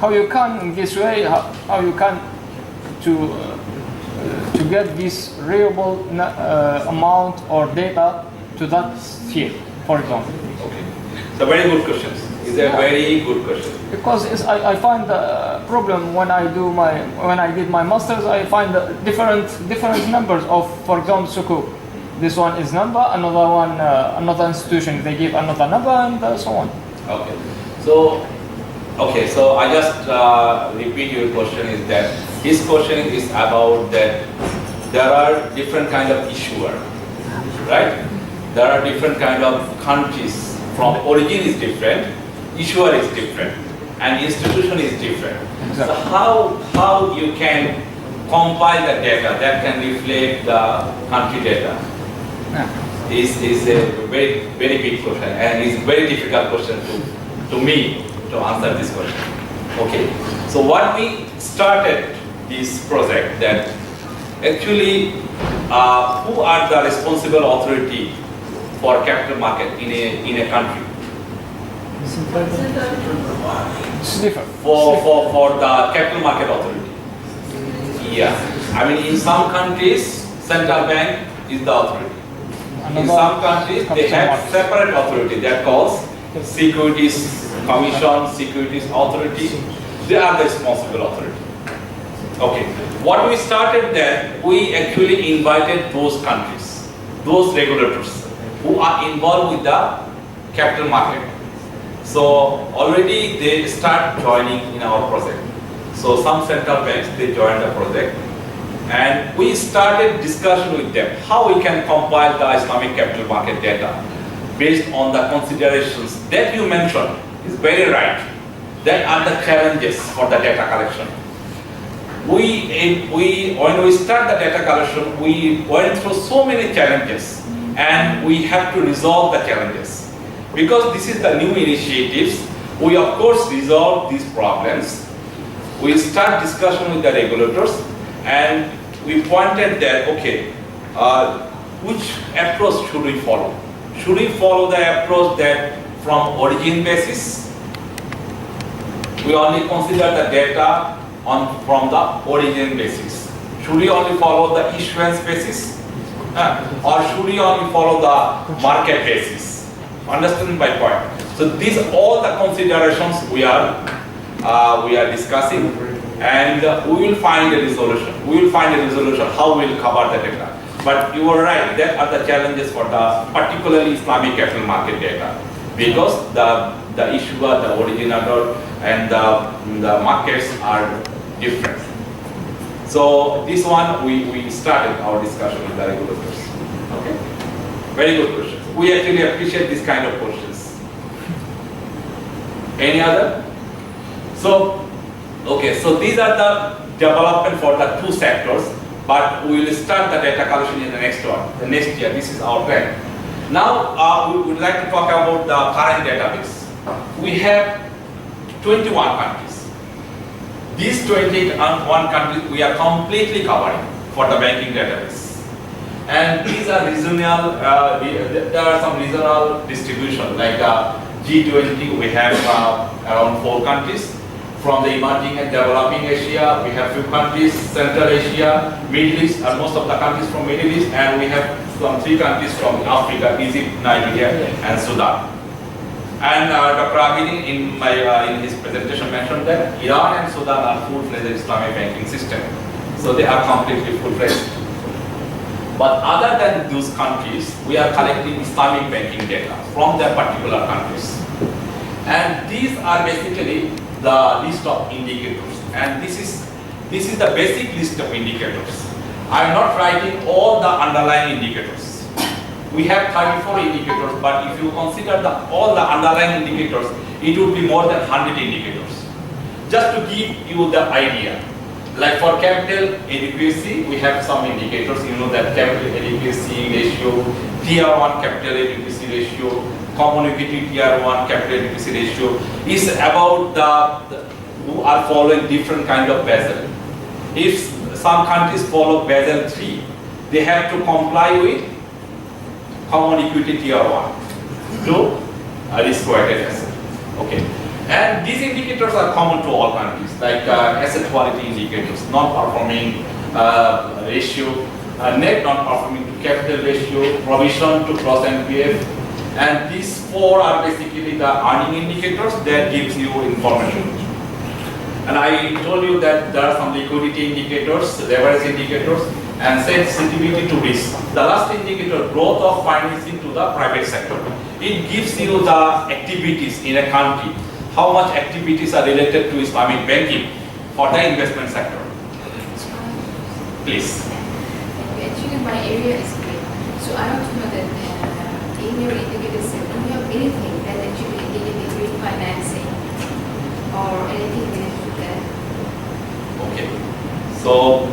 How you can in this way? How you can to get this reliable amount or data to that field, for example? Okay. So very good questions. It's a very good question. Because I find the problem when I did my masters, I find different numbers of, for example, sukuk. This one is number, another one, another institution they give another number, and so on. Okay. So I just repeat your question is that his question is about that there are different kind of issuer, right? There are different kind of countries. From origin is different, issuer is different, and institution is different. Exactly. So how you can compile the data that can reflect the country data is a very big question, and it's very difficult question to me to answer this question. Okay, so what we started this project that actually who are the responsible authority for capital market in a country? It's different. For the capital market authority. Yeah. I mean, in some countries, central bank is the authority. In some countries, they have separate authority that calls Securities Commission, Securities Authority. They are the responsible authority. Okay. What we started then, we actually invited those countries, those regulators who are involved with the capital market. So already they start joining in our project. So some central banks, they joined the project. And we started discussion with them how we can compile the Islamic capital market data based on the considerations that you mentioned is very right. That are the challenges for the data collection. When we start the data collection, we went through so many challenges, and we have to resolve the challenges. Because this is the new initiatives, we of course resolve these problems. We start discussion with the regulators, and we pointed that, okay, which approach should we follow? Should we follow the approach that from origin basis? We only consider the data from the origin basis. Should we only follow the issuance basis? Or should we only follow the market basis? Understand my point? So these all the considerations we are discussing, and we will find a resolution. We will find a resolution how we will cover the data. But you are right, there are the challenges for the particularly Islamic capital market data, because the issuer, the originator, and the markets are different. So this one we started our discussion with the regulators. Okay, very good questions. We actually appreciate this kind of questions. Any other? So okay, so these are the development for the two sectors. But we will start the data collection in the next year. This is our plan. Now we would like to talk about the current database. We have 21 countries. These 21 countries we are completely covering for the banking database. And these are regional, there are some regional distribution, like G20 we have around 4 countries. From the emerging and developing Asia, we have few countries, Central Asia, Middle East, and most of the countries from Middle East, and we have some 3 countries from Africa, Egypt, Nigeria, and Sudan. And Dr. Abideen in his presentation mentioned that Iran and Sudan are full-fledged Islamic banking system. So they are completely full-fledged. But other than those countries, we are collecting Islamic banking data from their particular countries. And these are basically the list of indicators, and this is the basic list of indicators. I am not writing all the underlying indicators. We have 34 indicators, but if you consider all the underlying indicators, it would be more than 100 indicators. Just to give you the idea, like for capital adequacy, we have some indicators. You know that capital adequacy ratio, Tier 1 capital adequacy ratio, Common Equity Tier 1 capital adequacy ratio is about the who are following different kind of Basel. If some countries follow Basel 3, they have to comply with Common Equity Tier 1 to risk-weighted asset. Okay, and these indicators are common to all countries, like asset quality indicators, non-performing ratio, net non-performing to capital ratio, provision to gross NPF. And these 4 are basically the earning indicators that gives you information. And I told you that there are some liquidity indicators, leverage indicators, and sensitivity to risk. The last indicator, growth of financing to the private sector. It gives you the activities in a country, how much activities are related to Islamic banking for the investment sector. Please. Actually, my area is clear. So I want to know that in your indicator set, do you have anything that actually indicates refinancing or anything related to that? Okay. So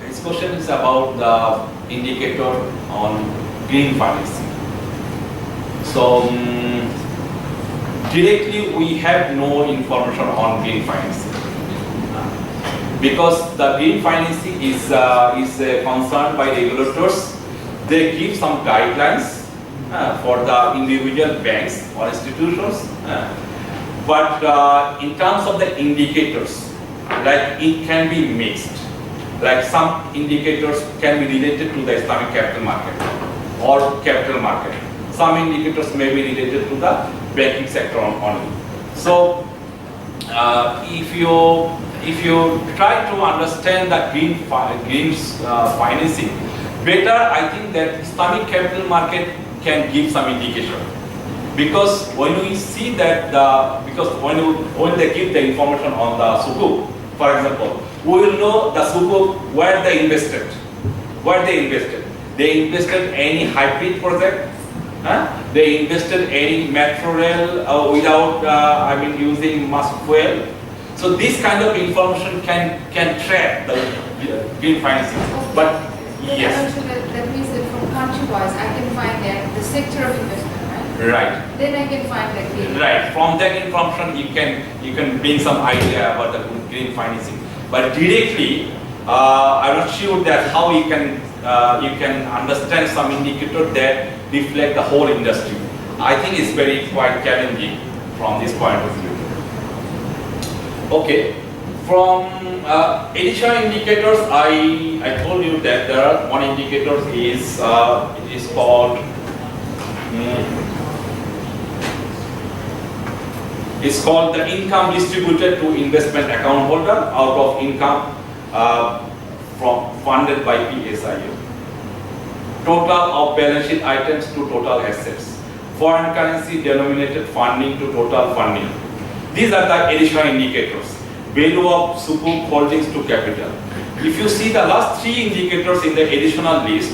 this question is about the indicator on green financing. So directly we have no information on green financing because the green financing is concerned by regulators. They give some guidelines for the individual banks or institutions, but in terms of the indicators, like it can be mixed. Like some indicators can be related to the Islamic capital market or capital market. Some indicators may be related to the banking sector only. So if you try to understand the green financing better, I think that Islamic capital market can give some indication, because when we see that when they give the information on the sukuk, for example, we will know the sukuk where they invested. They invested any hybrid project. They invested any metro rail without using much fuel. So this kind of information can track the green financing. But yes. That means that from country-wise, I can find that the sector of investment, right? Right. Then I can find that green. Right. From that information, you can bring some idea about the green financing. But directly, I'm not sure that how you can understand some indicator that reflect the whole industry. I think it's quite challenging from this point of view. Okay. From additional indicators, I told you that there are one indicator is it is called it's called the income distributed to investment account holder out of income funded by PSIU. Total of balance sheet items to total assets. Foreign currency denominated funding to total funding. These are the additional indicators. Value of Sukuk holdings to capital. If you see the last three indicators in the additional list,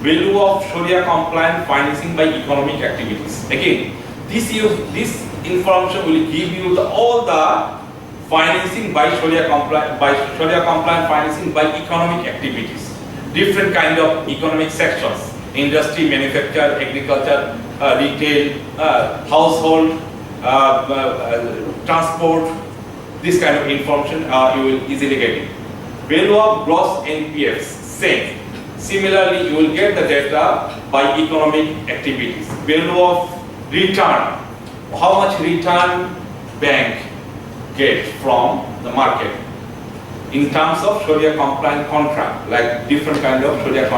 value of Sharia compliant financing by economic activities. Again, this information will give you all the financing by Sharia compliant financing by economic activities. Different kind of economic sections: industry, manufacture, agriculture, retail, household, transport. This kind of information you will easily get it. Value of gross NPFs, same. Similarly, you will get the data by economic activities. Value of return, how much return bank get from the market in terms of Sharia compliant contract, like different kind of Sharia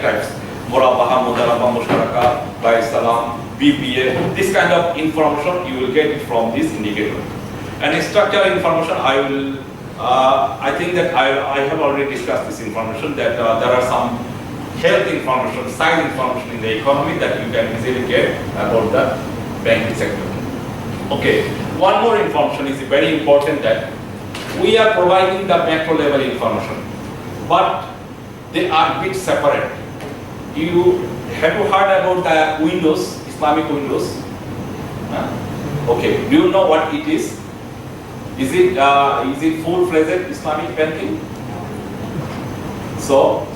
types, Murabaha, Mudaraba, Musharaka, by Salam, BPA. This kind of information you will get from this indicator. And structural information, I think that I have already discussed this information, that there are some health information, size information in the economy that you can easily get about the banking sector. Okay, one more information is very important, that we are providing the macro level information, but they are a bit separate. Have you heard about the windows, Islamic windows? Okay, do you know what it is? Is it full-fledged Islamic banking? So,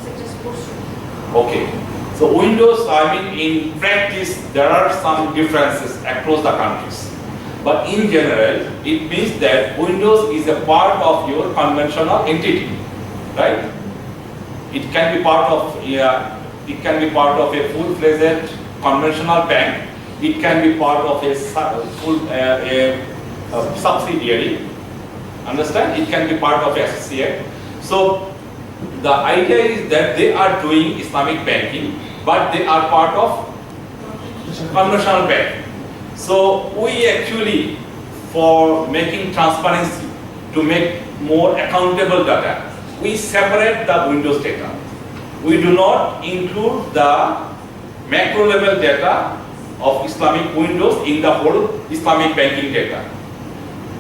okay. So Windows, in practice, there are some differences across the countries. But in general, it means that Windows is a part of your conventional entity, right? It can be part of a full-fledged conventional bank. It can be part of a subsidiary. Understand? It can be part of associate. So the idea is that they are doing Islamic banking, but they are part of conventional bank. So we actually, for making transparency, to make more accountable data, we separate the Windows data. We do not include the macro level data of Islamic Windows in the whole Islamic banking data.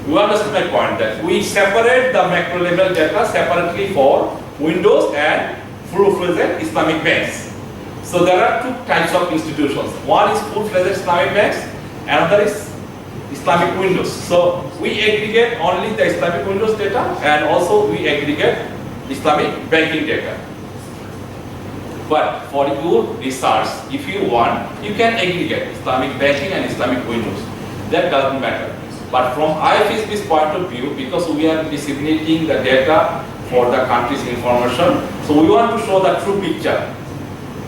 You understand my point, that we separate the macro level data separately for Windows and full-fledged Islamic banks. So there are two types of institutions. One is full-fledged Islamic banks, another is Islamic Windows. So we aggregate only the Islamic Windows data, and also we aggregate Islamic banking data. But for your research, if you want, you can aggregate Islamic banking and Islamic Windows. That doesn't matter. But from IFSB's point of view, because we are disseminating the data for the country's information, so we want to show the true picture.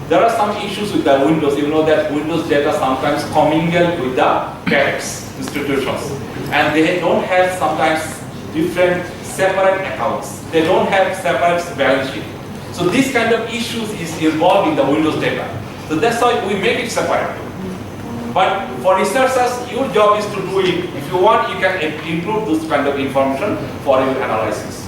There are some issues with the Windows. You know that Windows data sometimes commingle with the CAPEX institutions, and they don't have sometimes different separate accounts. They don't have separate balance sheet. So this kind of issues is involved in the Windows data. So that's why we make it separate. But for researchers, your job is to do it. If you want, you can include this kind of information for your analysis.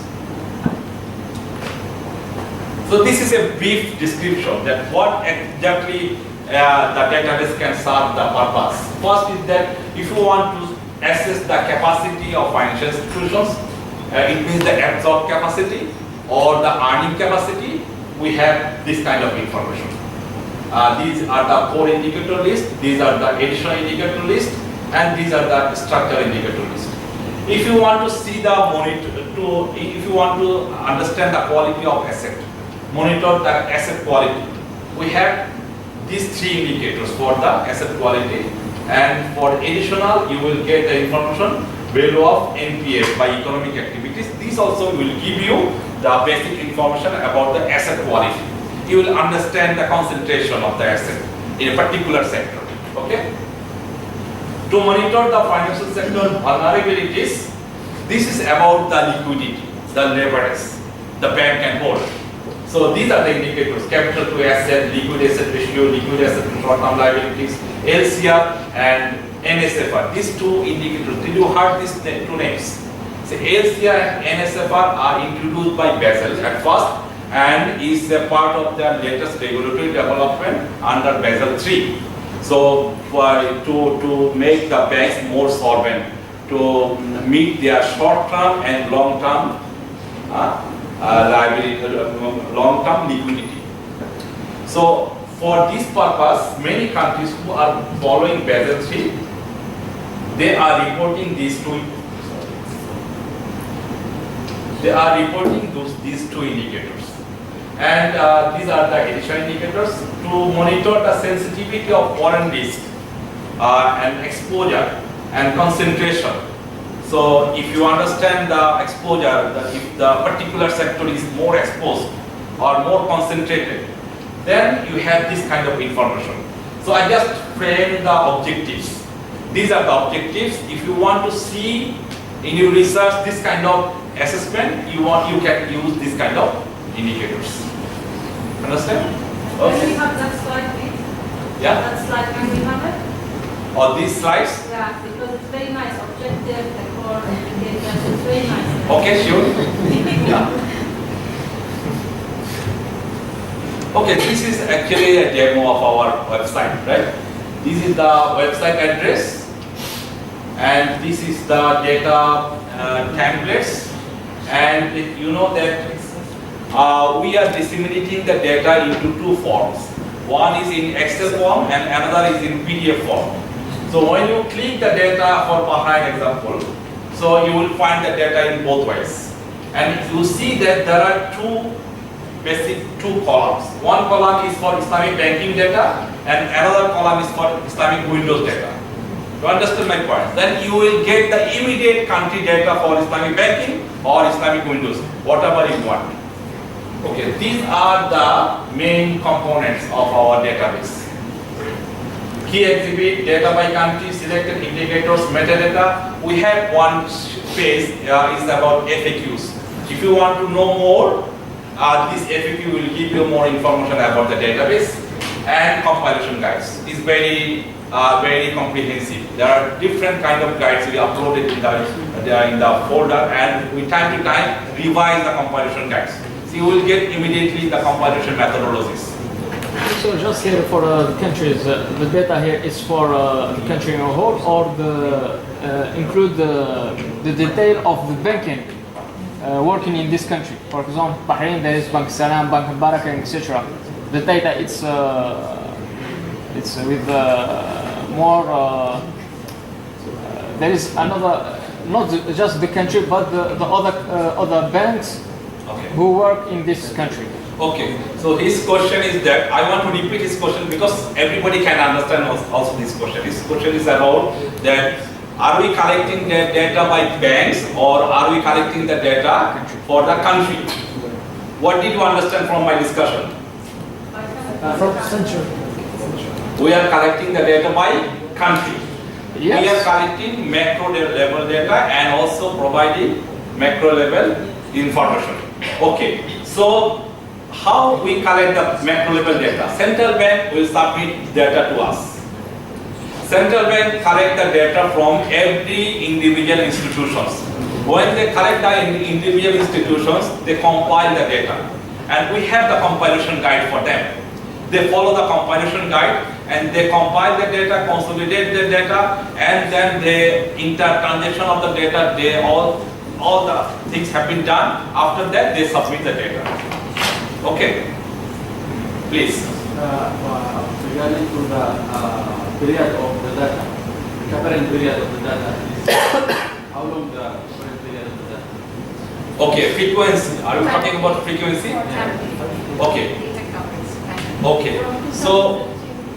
So this is a brief description that what exactly the database can serve the purpose. First is that if you want to assess the capacity of financial institutions, it means the absorb capacity or the earning capacity, we have this kind of information. These are the core indicator list, these are the additional indicator list, and these are the structural indicator list. If you want to see the if you want to understand the quality of asset, monitor the asset quality, we have these three indicators for the asset quality, and for additional you will get the information value of NPF by economic activities. This also will give you the basic information about the asset quality. You will understand the concentration of the asset in a particular sector. Okay? To monitor the financial sector vulnerabilities, this is about the liquidity, the leverage the bank can hold. So these are the indicators: capital to asset, liquid asset ratio, liquid asset to short-term liabilities, LCR and NSFR. These two indicators. Did you heard these two names? So LCR and NSFR are introduced by Basel at first and is a part of the latest regulatory development under Basel III. So to make the banks more solvent, to meet their short-term and long-term liability, long-term liquidity. So for this purpose, many countries who are following Basel III, they are reporting these two. These two indicators, and these are the additional indicators to monitor the sensitivity of foreign risk and exposure and concentration. So if you understand the exposure, if the particular sector is more exposed or more concentrated, then you have this kind of information. So I just frame the objectives. These are the objectives. If you want to see in your research this kind of assessment, you can use this kind of indicators. Understand? Okay. Can we have that slide, please? Yeah. That slide, can we have it? Or these slides? Yeah, because it's very nice. Objective, the core, indicators, it's very nice. Okay, sure. Yeah. Okay, this is actually a demo of our website, right? This is the website address, and this is the data templates, and you know that we are disseminating the data into two forms. One is in Excel form and another is in PDF form. So when you click the data for Bahrain example, so you will find the data in both ways. And you see that there are two columns. One column is for Islamic banking data and another column is for Islamic Windows data. You understand my point? Then you will get the immediate country data for Islamic banking or Islamic Windows, whatever you want. Okay, these are the main components of our database. Key exhibit, data by country, selected indicators, metadata. We have one page is about FAQs. If you want to know more, this FAQ will give you more information about the database, and compilation guides. It's very comprehensive. There are different kind of guides we uploaded in the folder, and we time to time revise the compilation guides. So you will get immediately the compilation methodologies. So just here for the countries, the data here is for the country in a whole, or include the detail of the banking working in this country. For example, Bahrain, there is Bank Salam, Bank Baraka, etc. The data it's with more. There is another, not just the country, but the other banks who work in this country. Okay, so his question is that, I want to repeat his question because everybody can understand also this question. His question is about that, are we collecting the data by banks or are we collecting the data for the country? What did you understand from my discussion? From central. We are collecting the data by country. Yes. We are collecting macro level data and also providing macro level information. Okay, so how we collect the macro level data? Central bank will submit data to us. Central bank collect the data from every individual institutions. When they collect the individual institutions, they compile the data. And we have the compilation guide for them. They follow the compilation guide and they compile the data, consolidate the data, and then the inter-transaction of the data, all the things have been done. After that, they submit the data. Okay, please. Regarding to the period of the data, the current period of the data is how long the current period of the data? Okay, frequency. Are you talking about frequency? Okay. Okay. So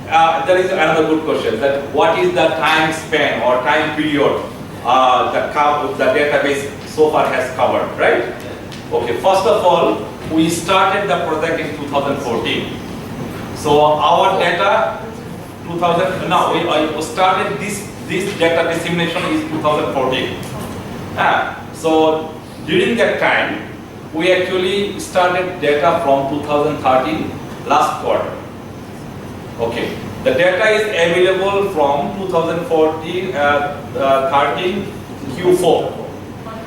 there is another good question. That what is the time span or time period the database so far has covered, right? Okay. First of all, we started the project in 2014. So our data, now we started this data dissemination is 2014. So during that time, we actually started data from 2013 last quarter. Okay, the data is available from 2014 13 Q4.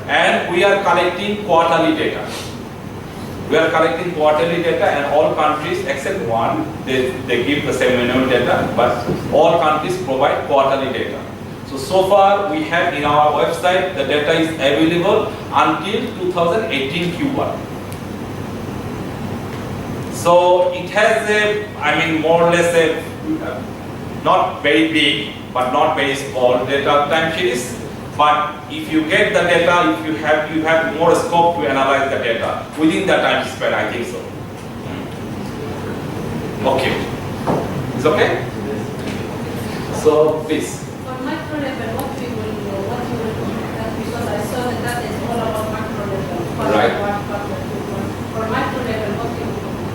and we are collecting quarterly data. We are collecting quarterly data, and all countries except one, they give the same minimum data, but all countries provide quarterly data. So far we have in our website, the data is available until 2018 Q1. So it has more or less not very big, but not very small data time series. But if you get the data, if you have more scope to analyze the data within the time span, I think so. Okay. Is okay? So please. For micro level, what you will compare, because I saw that is all about macro level. Right. For micro level, what you will compare?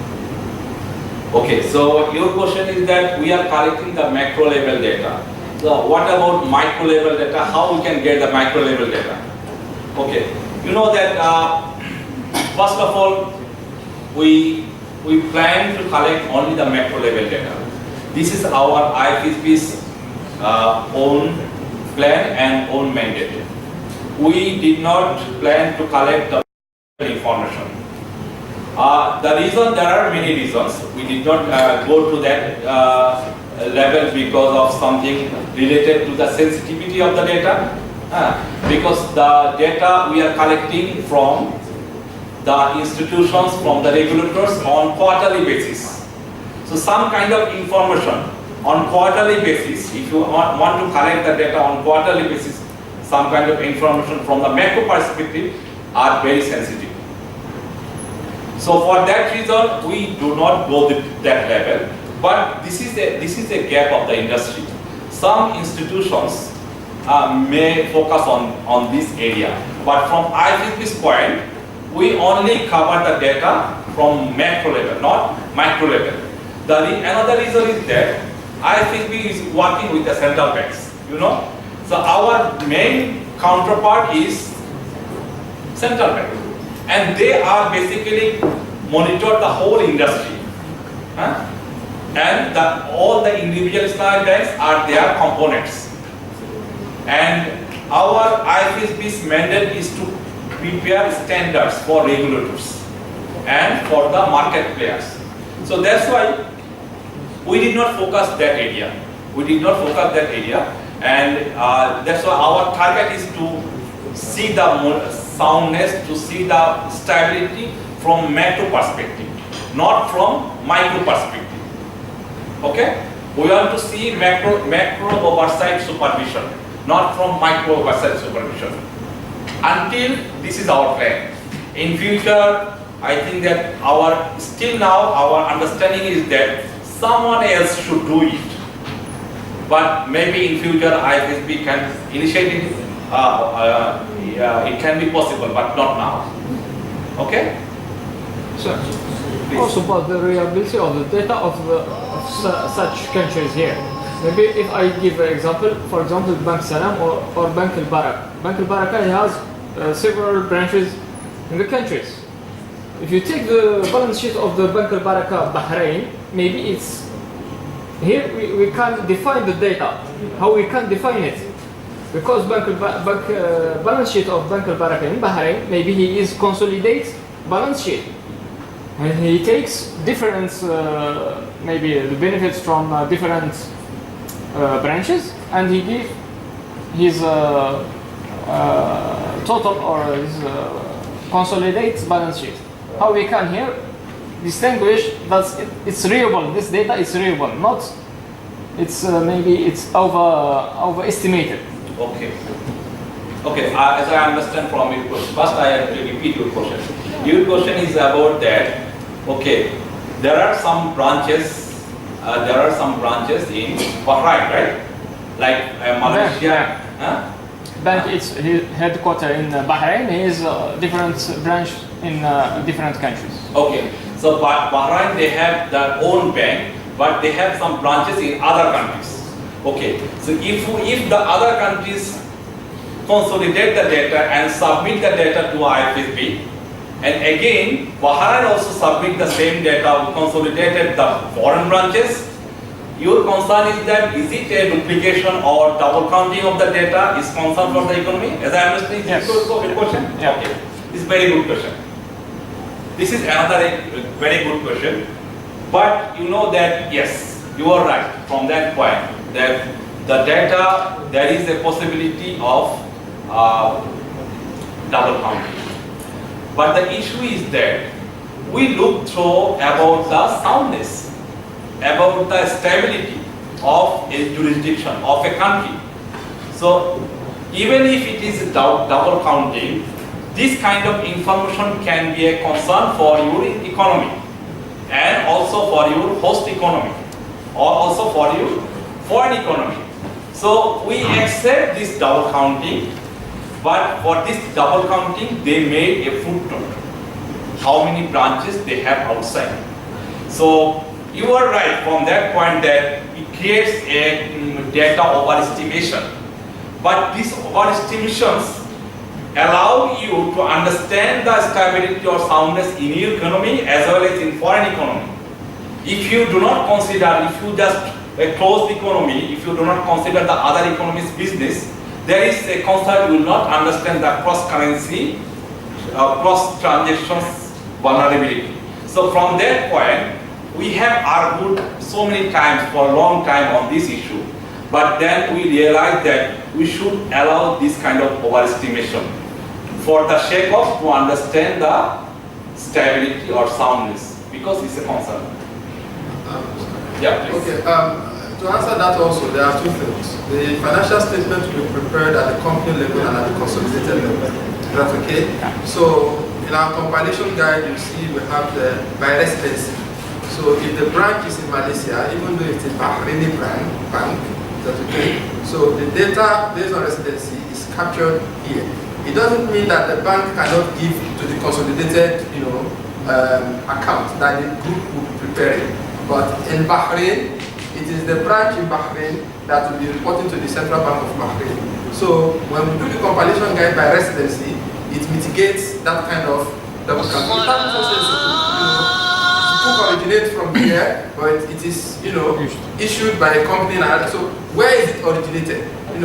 Okay, so your question is that we are collecting the macro level data. So what about micro level data? How we can get the micro level data? Okay, you know that first of all, we plan to collect only the macro level data. This is our IFSB's own plan and own mandate. We did not plan to collect the information. The reason, there are many reasons. We did not go to that level because of something related to the sensitivity of the data. Because the data we are collecting from the institutions, from the regulators on quarterly basis. So some kind of information on quarterly basis, if you want to collect the data on quarterly basis, some kind of information from the macro perspective are very sensitive. So for that reason, we do not go to that level. But this is a gap of the industry. Some institutions may focus on this area. But from IFSB's point, we only cover the data from macro level, not micro level. Another reason is that IFSB is working with the central banks, you know. So our main counterpart is central bank. And they are basically monitor the whole industry. And all the individual Islamic banks are their components. And our IFSB's mandate is to prepare standards for regulators and for the market players. So that's why we did not focus that area. And that's why our target is to see the soundness, to see the stability from macro perspective, not from micro perspective. Okay? We want to see macro oversight supervision, not from micro oversight supervision. Until this is our plan. In future, I think that still now our understanding is that someone else should do it. But maybe in future IFSB can initiate it. It can be possible, but not now. Okay? So, also about the reliability of the data of such countries here. Maybe if I give an example, for example, Bank Salam or Bank Al Baraka. Bank Al Baraka has several branches in the countries. If you take the balance sheet of the Bank Al Baraka Bahrain, maybe it's here we can't define the data. How we can define it? Because balance sheet of Bank Al Baraka in Bahrain, maybe he is consolidates balance sheet. And he takes different, maybe the benefits from different branches, and he gives his total or his consolidates balance sheet. How we can here distinguish that it's reliable, this data is reliable, not it's maybe it's overestimated. Okay. Okay, as I understand from your question, first I have to repeat your question. Your question is about that. Okay, there are some branches in Bahrain, right? Like Malaysia. Bank, its headquarters in Bahrain. He is different branch in different countries. Okay, so Bahrain, they have their own bank, but they have some branches in other countries. Okay, so if the other countries consolidate the data and submit the data to IFSB, and again Bahrain also submit the same data, we consolidated the foreign branches, Your concern is that is it a duplication or double counting of the data is concern for the economy? As I understand, Yes. is this your question? Yeah. Okay. It's very good question. This is another very good question. But you know that yes, you are right from that point that the data there is a possibility of double counting. But the issue is that we look through about the soundness, about the stability of a jurisdiction, of a country. So even if it is double counting, this kind of information can be a concern for your economy and also for your host economy or also for your foreign economy. So we accept this double counting, but for this double counting they made a footnote. How many branches they have outside. So you are right from that point that it creates a data overestimation. But these overestimations allow you to understand the stability or soundness in your economy as well as in foreign economy. If you do not consider, if you just a closed economy, if you do not consider the other economy's business, there is a concern you will not understand the cross-currency, cross-transactions vulnerability. So from that point, we have argued so many times for a long time on this issue, but then we realized that we should allow this kind of overestimation for the sake of to understand the stability or soundness because it's a concern. Yeah, please. Okay, to answer that also, there are two things. The financial statement will be prepared at the company level and at the consolidated level. That's okay? So in our compilation guide, you see we have the by residency. So if the branch is in Malaysia, even though it's a Bahraini bank, that's okay. So the data based on residency is captured here. It doesn't mean that the bank cannot give to the consolidated, account that the group will be preparing. But in Bahrain, it is the branch in Bahrain that will be reporting to the Central Bank of Bahrain. So when we do the compilation guide by residency, it mitigates that kind of double counting. The book originates from here, but it is issued by a company. So where is it originated?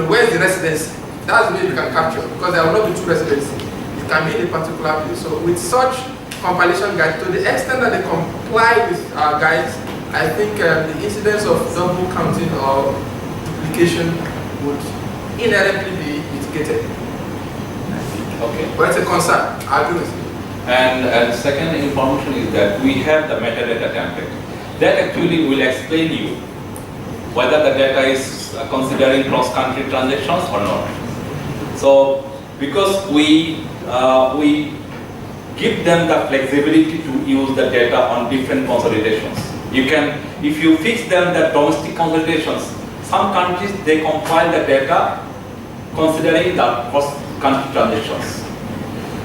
Where is the residency? That's the way you can capture, because there will not be two residency. It can be in a particular place. So with such compilation guide, to the extent that they comply with our guides, I think the incidence of double counting or duplication would inherently be mitigated. Okay. But it's a concern, I agree with you. And second information is that we have the metadata template. That actually will explain you whether the data is considering cross-country transactions or not. So because we give them the flexibility to use the data on different consolidations. You can, if you fix them the domestic consolidations, some countries they compile the data considering the cross-country transactions.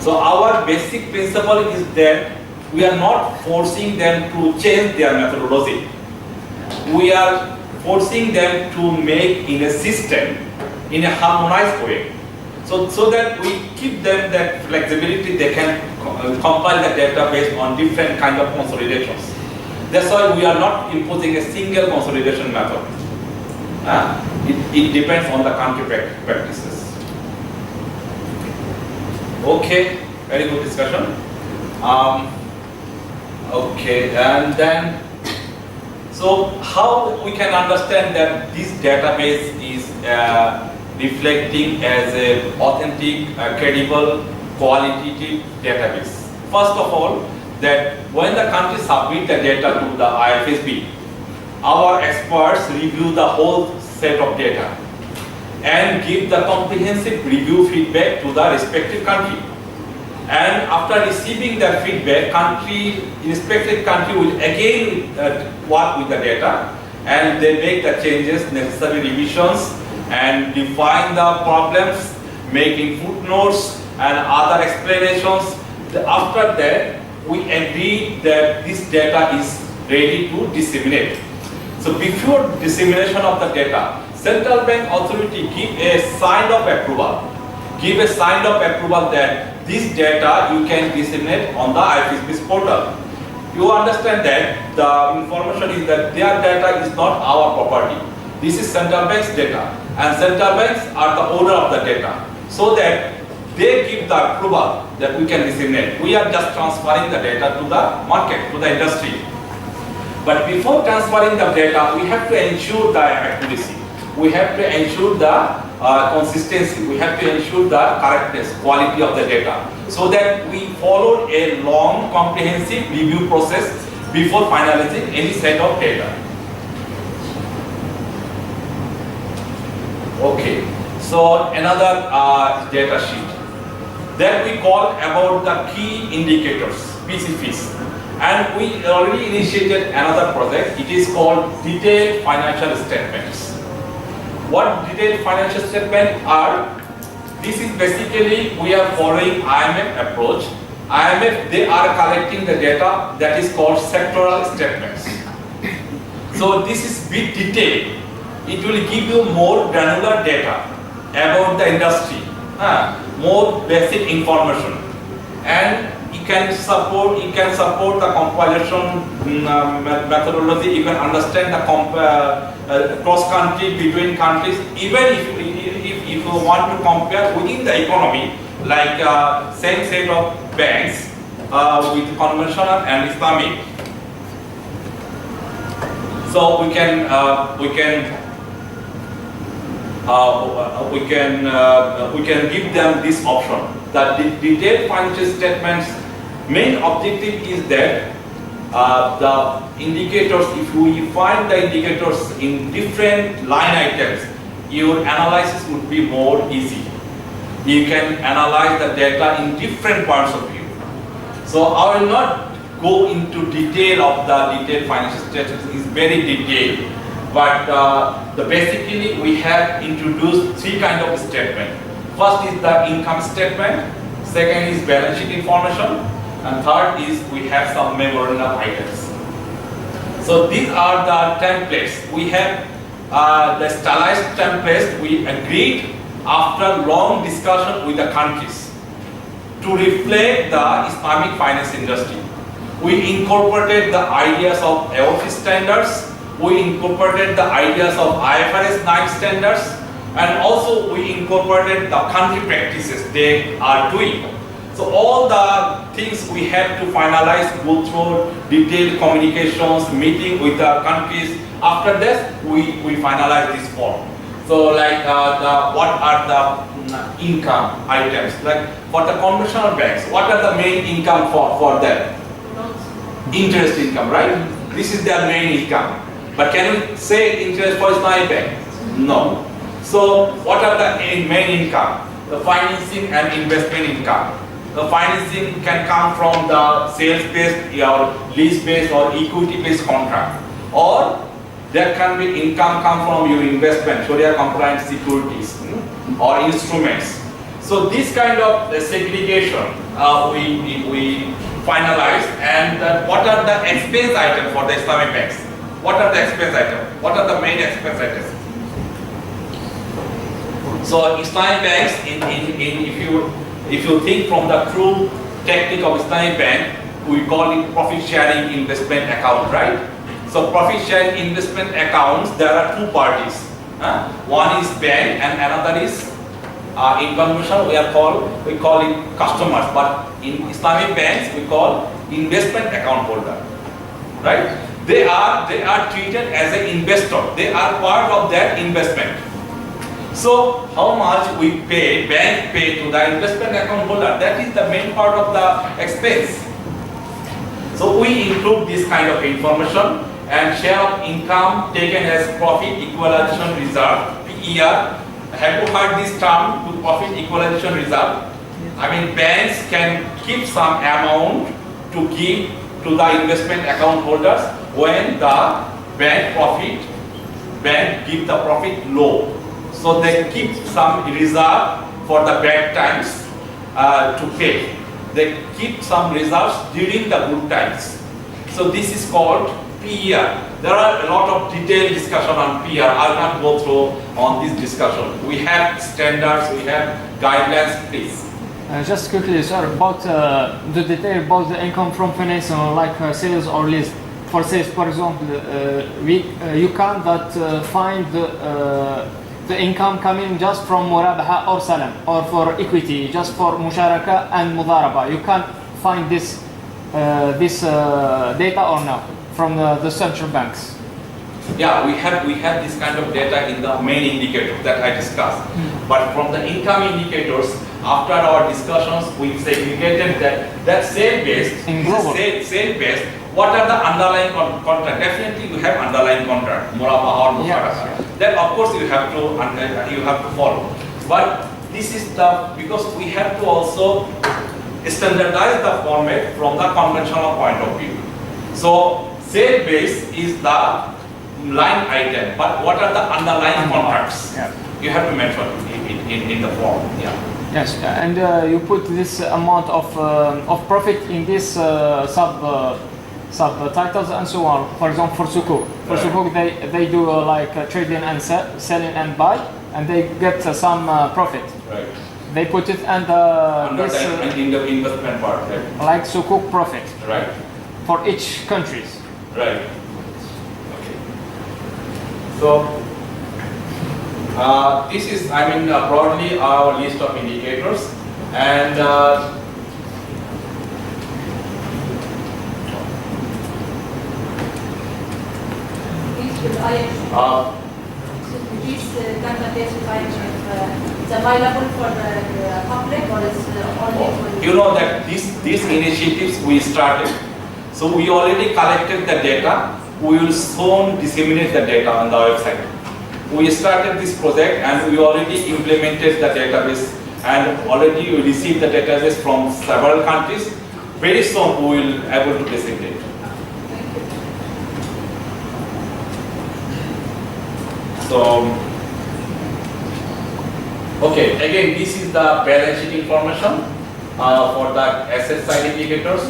So our basic principle is that we are not forcing them to change their methodology. We are forcing them to make in a system, in a harmonized way. So that we keep them that flexibility, they can compile the data based on different kind of consolidations. That's why we are not imposing a single consolidation method. It depends on the country practices. Okay, very good discussion. Okay, and then, so how we can understand that this database is reflecting as a authentic, credible, qualitative database? First of all, that when the country submit the data to the IFSB, our experts review the whole set of data and give the comprehensive review feedback to the respective country. And after receiving the feedback, respective country will again work with the data and they make the changes, necessary revisions, and define the problems, making footnotes and other explanations. After that, we agree that this data is ready to disseminate. So before dissemination of the data, Central Bank Authority give a sign of approval. Give a sign of approval that this data you can disseminate on the IFSB's portal. you understand that the information is that their data is not our property. This is central bank's data, and central banks are the owner of the data, so that they give the approval that we can disseminate. We are just transferring the data to the market, to the industry. But before transferring the data, we have to ensure the accuracy. We have to ensure the consistency. We have to ensure the correctness, quality of the data. So that we followed a long, comprehensive review process before finalizing any set of data. Okay, so another data sheet that we call about the key indicators, PSIFIs. And we already initiated another project. It is called detailed financial statements. What detailed financial statements are? This is basically, we are following IMF approach. IMF, they are collecting the data that is called sectoral statements. So this is bit detailed. It will give you more granular data about the industry, more basic information, and it can support the compilation methodology. You can understand the cross country, between countries. Even if you want to compare within the economy, like same set of banks with conventional and Islamic, so we can give them this option. The detailed financial statements main objective is that the indicators, if we find the indicators in different line items, your analysis would be more easy. You can analyze the data in different points of view. So I will not go into detail of the detailed financial statements. It's very detailed. But basically we have introduced three kinds of statement. First is the income statement, second is balance sheet information, and third is we have some memorandum items. So these are the templates. We have the stylized templates we agreed after long discussion with the countries to reflect the Islamic finance industry. We incorporated the ideas of IFSB standards, we incorporated the ideas of IFRS 9 standards, and also we incorporated the country practices they are doing. So all the things we have to finalize, go through detailed communications, meeting with the countries. After that, we finalize this form. So like what are the income items? Like for the conventional banks, what are the main income for them? Interest income, right? This is their main income. But can we say interest for Islamic bank? No. So what are the main income? The financing and investment income. The financing can come from the sales-based or lease-based or equity-based contract. Or there can be income come from your investment, Sharia compliant securities or instruments. So this kind of segregation we finalize. And what are the expense items for the Islamic banks? What are the expense items? What are the main expense items? So Islamic banks, if you think from the true technique of Islamic bank, we call it profit sharing investment account, right? So profit sharing investment accounts, there are two parties. One is bank and another is in conventional we call it customers, but in Islamic banks we call investment account holder, right? They are treated as an investor. They are part of that investment. So how much we pay, bank pay to the investment account holder, that is the main part of the expense. So we include this kind of information, and share of income taken as profit equalization reserve, PER. Have you heard this term, to profit equalization reserve? I mean, banks can keep some amount to give to the investment account holders when the bank give the profit low. So they keep some reserve for the bad times to pay. They keep some reserves during the good times. So this is called PER. There are a lot of detailed discussion on PER. I will not go through on this discussion. We have standards, we have guidelines, please. Just quickly, sir, about the detail about the income from financing, like sales or lease. For sales, for example, you can't find the income coming just from murabaha or salam, or for equity, just for musharaka and mudaraba. You can't find this data or no from the central banks. Yeah, we have this kind of data in the main indicator that I discussed. But from the income indicators, after our discussions, we segregated that sale based, sale based. What are the underlying contract? Definitely, you have underlying contract, murabaha or musharaka. Yes. That of course you have to follow. But this is because we have to also standardize the format from the conventional point of view. So sale base is the line item, but what are the underlying contracts? Yeah. You have to mention in the form. Yeah. Yes, and you put this amount of profit in this subtitles and so on. For example, for sukuk. For Right. sukuk, they do like trading and selling and buy, and they get some profit. Right. They put it and Under this that in the investment part. Right. like sukuk profit Right. for each countries. Right. Okay. So this is, I mean, broadly our list of indicators, and These with IFSB, these databases with IFSB, it's available for the public or is only for? you know that these initiatives we started, so we already collected the data. We will soon disseminate the data on the website. We started this project and we already implemented the database, and already we received the database from several countries. Very soon we will able to disseminate. So, okay, again, this is the balance sheet information for the asset side indicators,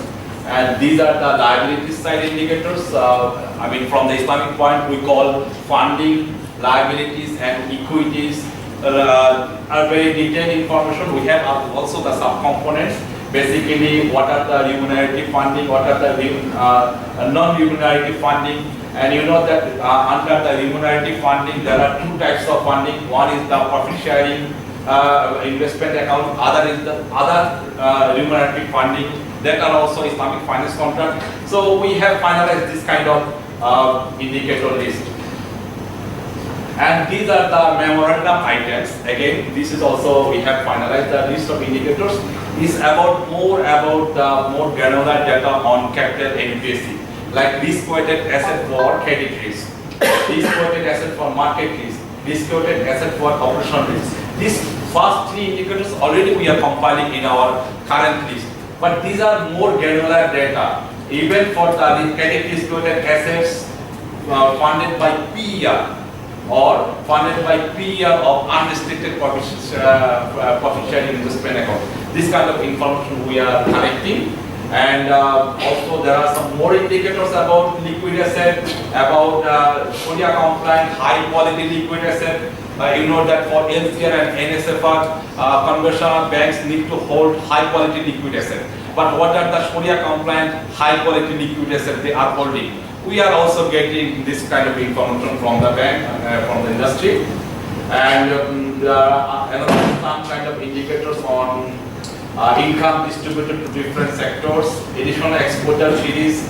and these are the liability side indicators. I mean, from the Islamic point, we call funding, liabilities, and equities are very detailed information. We have also the subcomponents. Basically, what are the remunerative funding, what are the non-remunerative funding. And you know that under the remunerative funding, there are two types of funding. One is the profit sharing investment account, other is the other remunerative funding that are also Islamic finance contract. So we have finalized this kind of indicator list. And these are the memorandum items. Again, this is also, we have finalized the list of indicators. Is about more granular data on capital adequacy, like risk-weighted asset for credit risk, risk-weighted asset for market risk, risk-weighted asset for operational risk. These first three indicators already we are compiling in our current list, but these are more granular data. Even for the credit risk-weighted assets funded by PER or funded by PER of unrestricted profit sharing investment account. This kind of information we are collecting. And also there are some more indicators about liquid asset, about Sharia compliant high quality liquid asset. You know that for LCR and NSFR, conventional banks need to hold high quality liquid asset. But what are the Sharia compliant high quality liquid asset they are holding? We are also getting this kind of information from the bank, from the industry. And some kind of indicators on income distributed to different sectors, additional exposure series,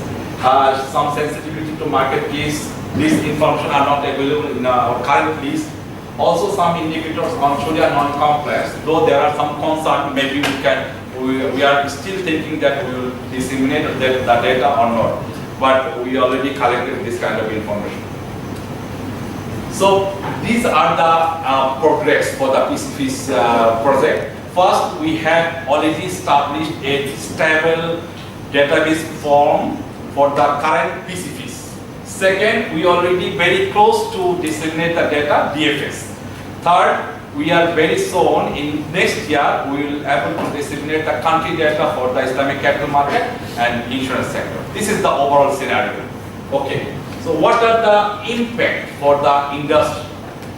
some sensitivity to market risk. These information are not available in our current list. Also some indicators on Sharia non-complex, though there are some concern, maybe we are still thinking that we will disseminate the data or not. But we already collected this kind of information. So these are the progress for the PSIFIs project. First, we have already established a stable database form for the current PSIFIs. Second, we already very close to disseminate the data, DFS. Third, we are very soon, in next year, we will able to disseminate the country data for the Islamic capital market and insurance sector. This is the overall scenario. Okay, so what are the impact for the industry?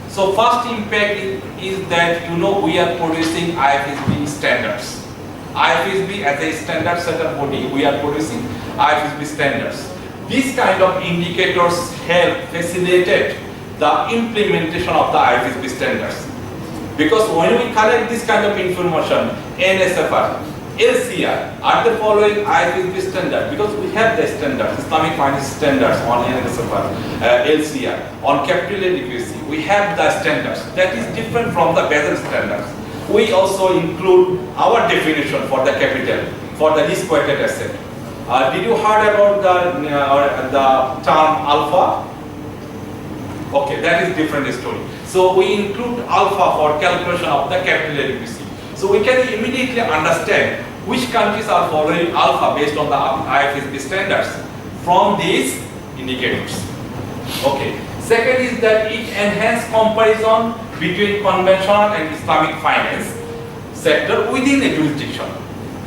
So first impact is that, you know, we are producing IFSB standards. IFSB as a standard setter body, we are producing IFSB standards. These kind of indicators help facilitate the implementation of the IFSB standards. Because when we collect this kind of information, NSFR, LCR are the following IFSB standard, because we have the standards, Islamic Finance standards on NSFR, LCR, on capital adequacy, we have the standards that is different from the Basel standards. We also include our definition for the capital, for the risk-weighted asset. Did you heard about the term alpha? Okay, that is different story. So we include alpha for calculation of the capital adequacy. So we can immediately understand which countries are following alpha based on the IFSB standards from these indicators. Okay. Second is that it enhances comparison between conventional and Islamic finance sector within a jurisdiction.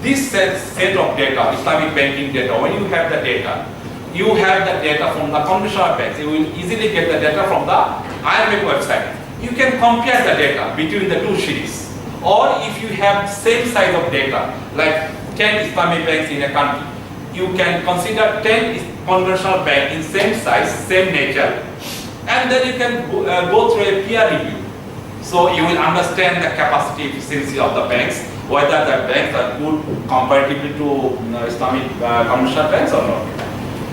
This set of data, Islamic banking data, when you have the data, you have the data from the conventional banks. You will easily get the data from the IIUM website. You can compare the data between the two series. Or if you have same size of data, like 10 Islamic banks in a country, you can consider 10 conventional banks in same size, same nature, and then you can go through a peer review. So you will understand the capacity efficiency of the banks, whether the banks are good comparatively to Islamic conventional banks or not.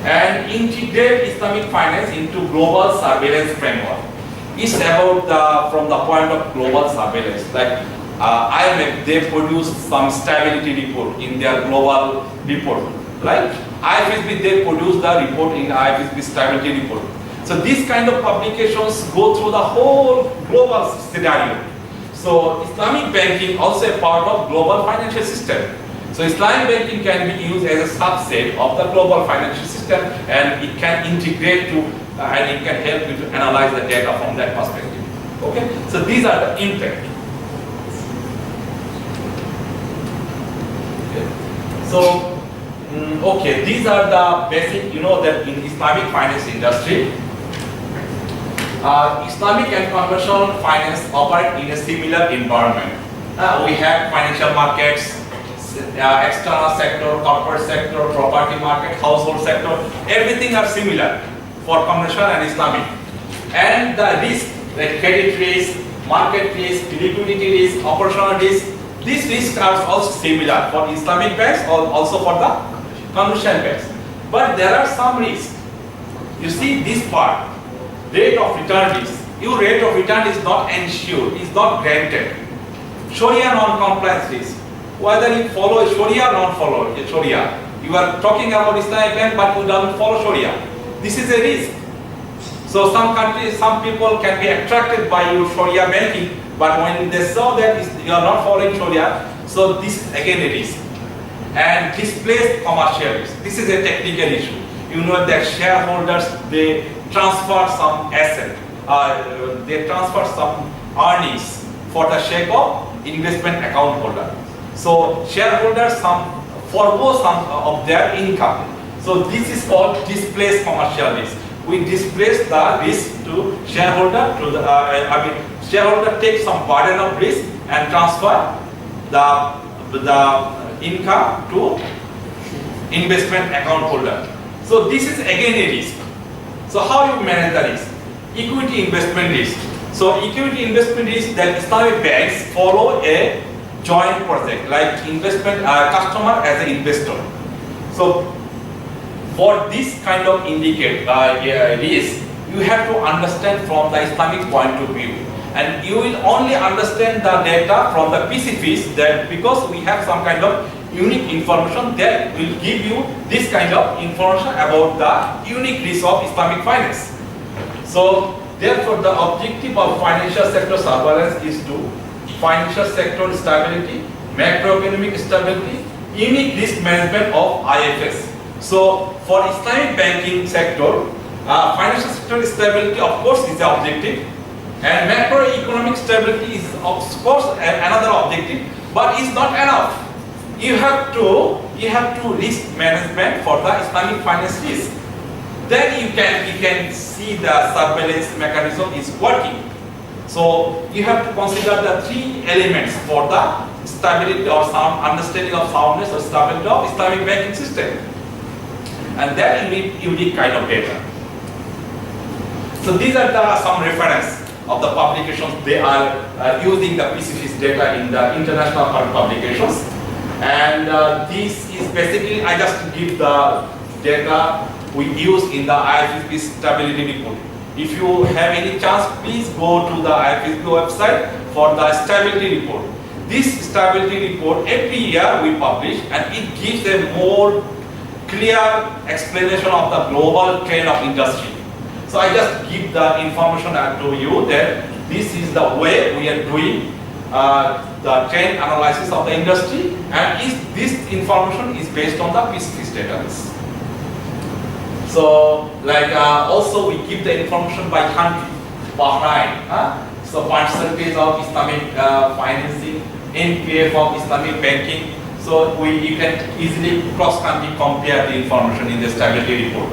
And integrate Islamic finance into global surveillance framework. It's about from the point of global surveillance. Like IMF, they produce some stability report in their global report. Like IFSB, they produce the report in IFSB stability report. So these kind of publications go through the whole global scenario. So Islamic banking also a part of global financial system. So Islamic banking can be used as a subset of the global financial system, and it can integrate to and it can help you to analyze the data from that perspective. Okay, so these are the impact. Okay. So okay, these are the basic. You know that in Islamic finance industry, Islamic and conventional finance operate in a similar environment. We have financial markets, external sector, corporate sector, property market, household sector, everything are similar for conventional and Islamic. And the risk, like credit risk, market risk, liquidity risk, operational risk, these risks are also similar for Islamic banks or also for the conventional banks. But there are some risks. You see this part, rate of return risk. Your rate of return is not ensured, is not granted. Sharia non-compliance risk. Whether you follow Sharia or not follow Sharia. You are talking about Islamic bank, but you don't follow Sharia. This is a risk. So some countries, some people can be attracted by your Sharia banking, but when they saw that you are not following Sharia, so this is again a risk. And displaced commercial risk. This is a technical issue. You know that shareholders, they transfer some asset, they transfer some earnings for the sake of investment account holder. So shareholders forgo some of their income. So this is called displaced commercial risk. We displace the risk to shareholder to the shareholder takes some burden of risk and transfer the income to investment account holder. So this is again a risk. So how you manage the risk? Equity investment risk. So equity investment risk, that Islamic banks follow a joint project, like investment customer as an investor. So for this kind of risk, you have to understand from the Islamic point of view, and you will only understand the data from the PSIFIs, that because we have some kind of unique information that will give you this kind of information about the unique risk of Islamic finance. So therefore, the objective of financial sector surveillance is to financial sector stability, macroeconomic stability, unique risk management of IFS. So for Islamic banking sector, financial sector stability of course is the objective, and macroeconomic stability is of course another objective, but it's not enough. You have to risk management for the Islamic finance risk. Then you can see the surveillance mechanism is working. So you have to consider the three elements for the stability or sound understanding of soundness or stability of Islamic banking system. And that you need unique kind of data. So these are some reference of the publications. They are using the PSIFIs data in the international publications. And this is basically, I just give the data we use in the IFSB stability report. If you have any chance, please go to the IFSB website for the stability report. This stability report every year we publish, and it gives a more clear explanation of the global trend of industry. So I just give the information to you that this is the way we are doing the trend analysis of the industry, and this information is based on the PSIFIs database. So, like also we give the information by country, Bahrain, so percentage of Islamic financing, NPF of Islamic banking. So you can easily cross-country compare the information in the stability report.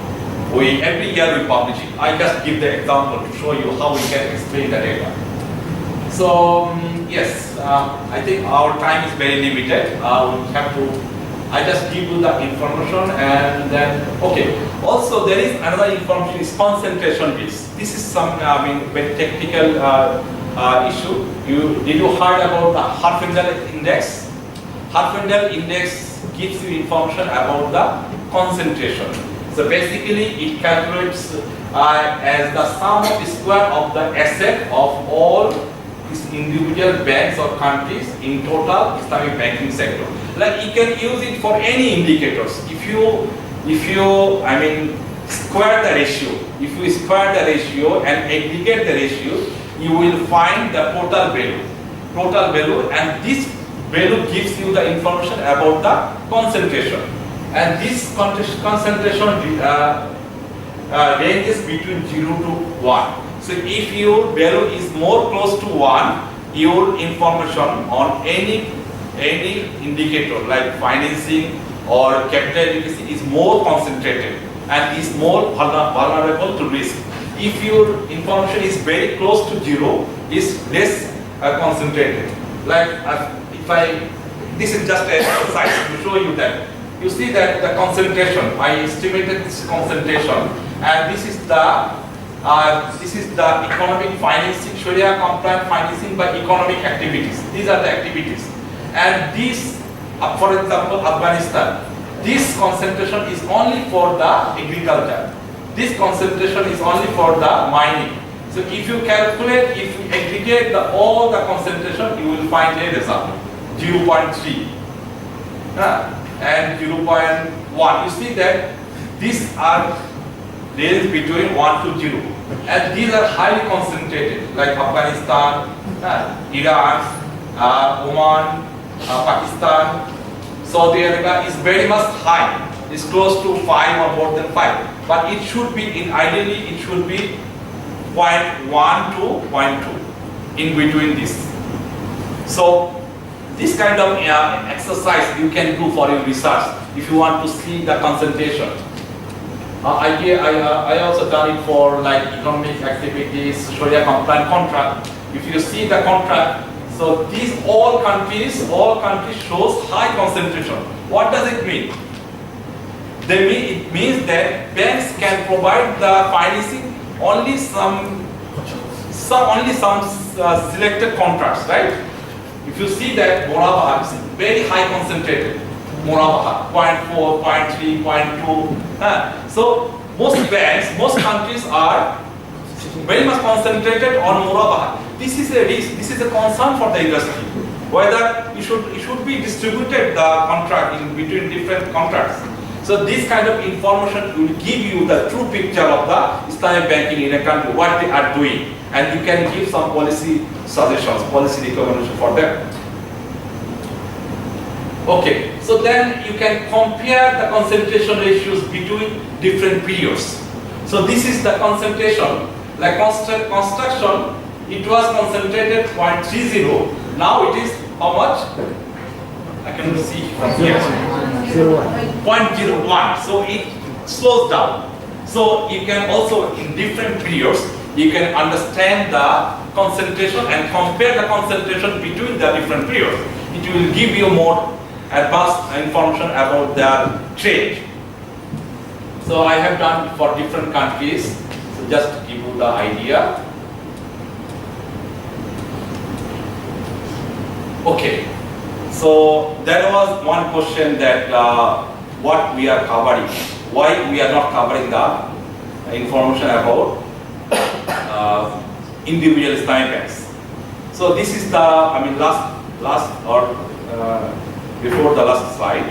Every year we publish it. I just give the example to show you how we can explain the data. So yes, I think our time is very limited. We have to. I just give you the information, and then okay. Also, there is another information is concentration risk. This is some very technical issue. Did you heard about the Harfendel index? Harfendel index gives you information about the concentration. So basically, it calculates as the sum of the square of the asset of all these individual banks or countries in total Islamic banking sector. Like you can use it for any indicators. If you square the ratio, if you square the ratio and aggregate the ratio, you will find the total value, and this value gives you the information about the concentration. And this concentration ranges between 0 to 1. So if your value is more close to 1, your information on any indicator like financing or capital adequacy is more concentrated and is more vulnerable to risk. If your information is very close to 0, is less concentrated. Like this is just an exercise to show you that. You see that the concentration, I estimated this concentration, and this is the economic financing, Sharia compliant financing by economic activities. These are the activities. And this, for example, Afghanistan, this concentration is only for the agriculture. This concentration is only for the mining. So if you calculate, if you aggregate all the concentration, you will find a result, 0.3 and 0.1. You see that these are range between 1 to 0. And these are highly concentrated, like Afghanistan, Iran, Oman, Pakistan, Saudi Arabia is very much high. It's close to 5 or more than 5. But it should be, ideally, it should be 0.1 to 0.2 in between this. So this kind of exercise you can do for your research if you want to see the concentration. I also done it for like economic activities, Sharia compliant contract. If you see the contract, so these all countries shows high concentration. What does it mean? It means that banks can provide the financing only some selected contracts, right? If you see that Morabaha is very high concentrated, Morabaha 0.4, 0.3, 0.2. So most banks, most countries are very much concentrated on Morabaha. This is a risk. This is a concern for the industry. Whether it should be distributed the contract in between different contracts. So this kind of information will give you the true picture of the Islamic banking in a country, what they are doing, and you can give some policy suggestions, policy recommendation for them. Okay, so then you can compare the concentration ratios between different periods. So this is the concentration. Like construction, it was concentrated 0.30. Now it is how much? I can see from here. 0.01. So it slows down. So you can also, in different periods, you can understand the concentration and compare the concentration between the different periods. it will give you more advanced information about their trade. So I have done for different countries, so just to give you the idea. Okay, so there was one question that what we are covering, why we are not covering the information about individual Islamic banks. So this is the, before the last slide,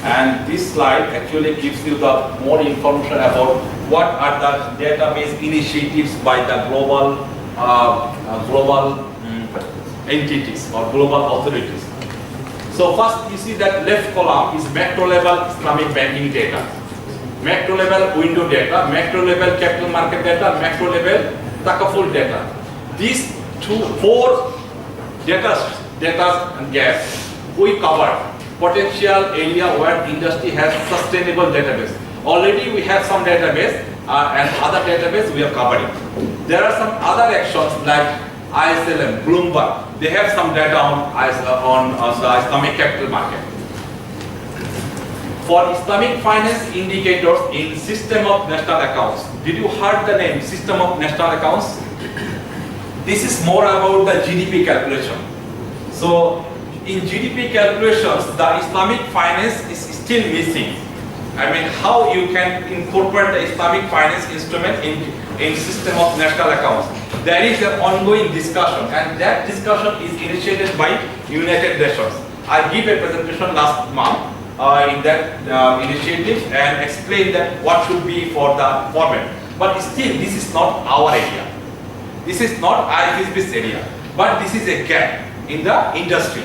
and this slide actually gives you the more information about what are the database initiatives by the global entities or global authorities. So first you see that left column is macro level Islamic banking data, macro level window data, macro level capital market data, macro level takaful data. These four data and gaps we covered. Potential area where industry has sustainable database. Already we have some database and other database we are covering. There are some other actions like ISLM, Bloomberg. They have some data on the Islamic capital market. For Islamic finance indicators in system of national accounts. Did you heard the name system of national accounts? This is more about the GDP calculation. So in GDP calculations, the Islamic finance is still missing. I mean, how you can incorporate the Islamic finance instrument in system of national accounts. There is an ongoing discussion, and that discussion is initiated by United Nations. I gave a presentation last month in that initiative and explained that what should be for the format. But still, this is not our area. This is not IFSB's area, but this is a gap in the industry.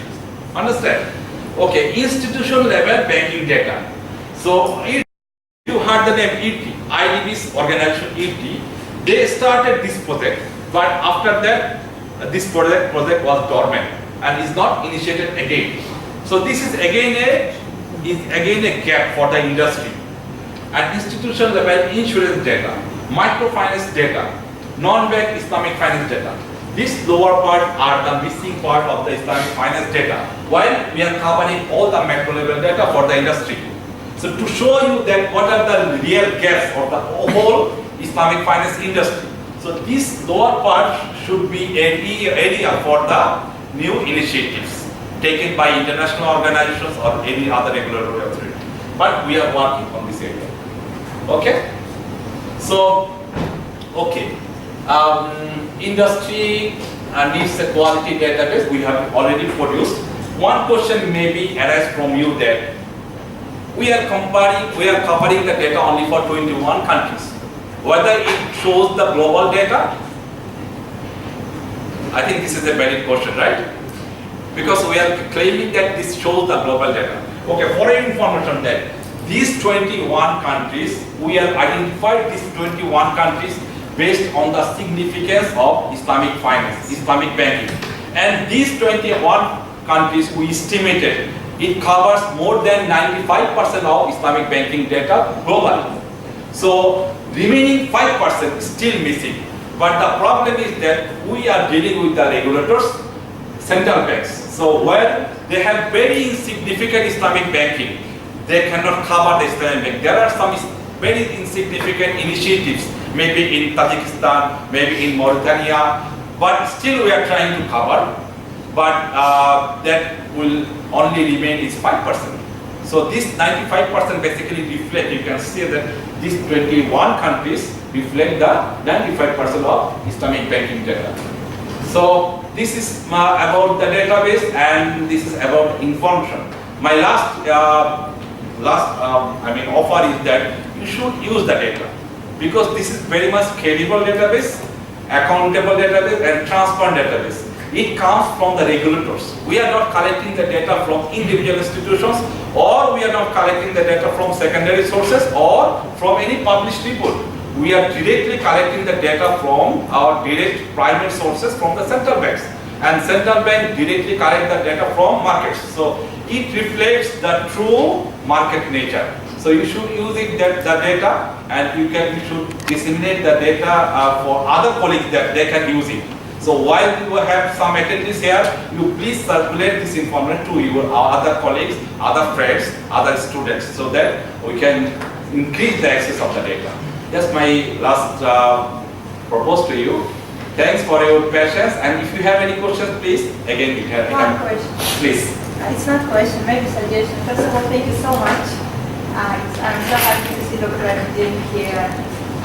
Understand? Okay, institutional level banking data. So you heard the name ET, IIIB's organization ET. They started this project, but after that, this project was dormant and is not initiated again. So this is again a gap for the industry. And institutional level insurance data, microfinance data, non-bank Islamic finance data. This lower part are the missing part of the Islamic finance data, while we are covering all the macro level data for the industry. So to show you that what are the real gaps for the whole Islamic finance industry. So this lower part should be an area for the new initiatives taken by international organizations or any other regulatory authority. But we are working on this area. Okay? So, okay. Industry needs a quality database. We have already produced. One question may be arise from you that we are covering the data only for 21 countries. Whether it shows the global data? I think this is a valid question, right? Because we are claiming that this shows the global data. Okay, for your information that these 21 countries, we have identified these 21 countries based on the significance of Islamic finance, Islamic banking. And these 21 countries we estimated, it covers more than 95% of Islamic banking data globally. So remaining 5% is still missing. But the problem is that we are dealing with the regulators, central banks. So where they have very insignificant Islamic banking, they cannot cover the Islamic bank. There are some very insignificant initiatives, maybe in Tajikistan, maybe in Mauritania, but still we are trying to cover, but that will only remain is 5%. So this 95% basically reflect, you can see that these 21 countries reflect the 95% of Islamic banking data. So this is about the database and this is about information. My last offer is that you should use the data because this is very much credible database, accountable database and transparent database. It comes from the regulators. We are not collecting the data from individual institutions or we are not collecting the data from secondary sources or from any published report. We are directly collecting the data from our direct primary sources from the central banks. And central bank directly collect the data from markets. So it reflects the true market nature. So you should use it the data and you should disseminate the data for other colleagues that they can use it. So while you have some attendees here, you please circulate this information to your other colleagues, other friends, other students, so that we can increase the access of the data. Just my last propose to you. Thanks for your patience, and if you have any questions, please, again, you can. One question. Please. It's not a question, maybe suggestion. First of all, thank you so much. I'm so happy to see Dr. Abideen here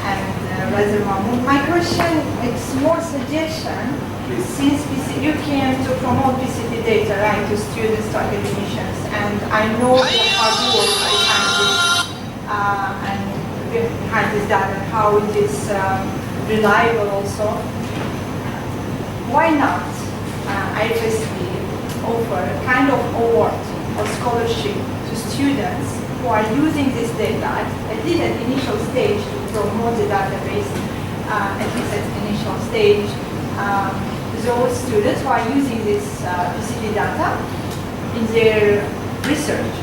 and Salim Al Mamun. My question is more suggestion. Please. Since you came to promote PCT data, right, to students, to academicians, and I know the hard work behind this, and behind this data, how it is reliable also. Why not IFSB offer a kind of award or scholarship to students who are using this data at least at initial stage to promote the database, at least at initial stage, those students who are using this PCT data in their research.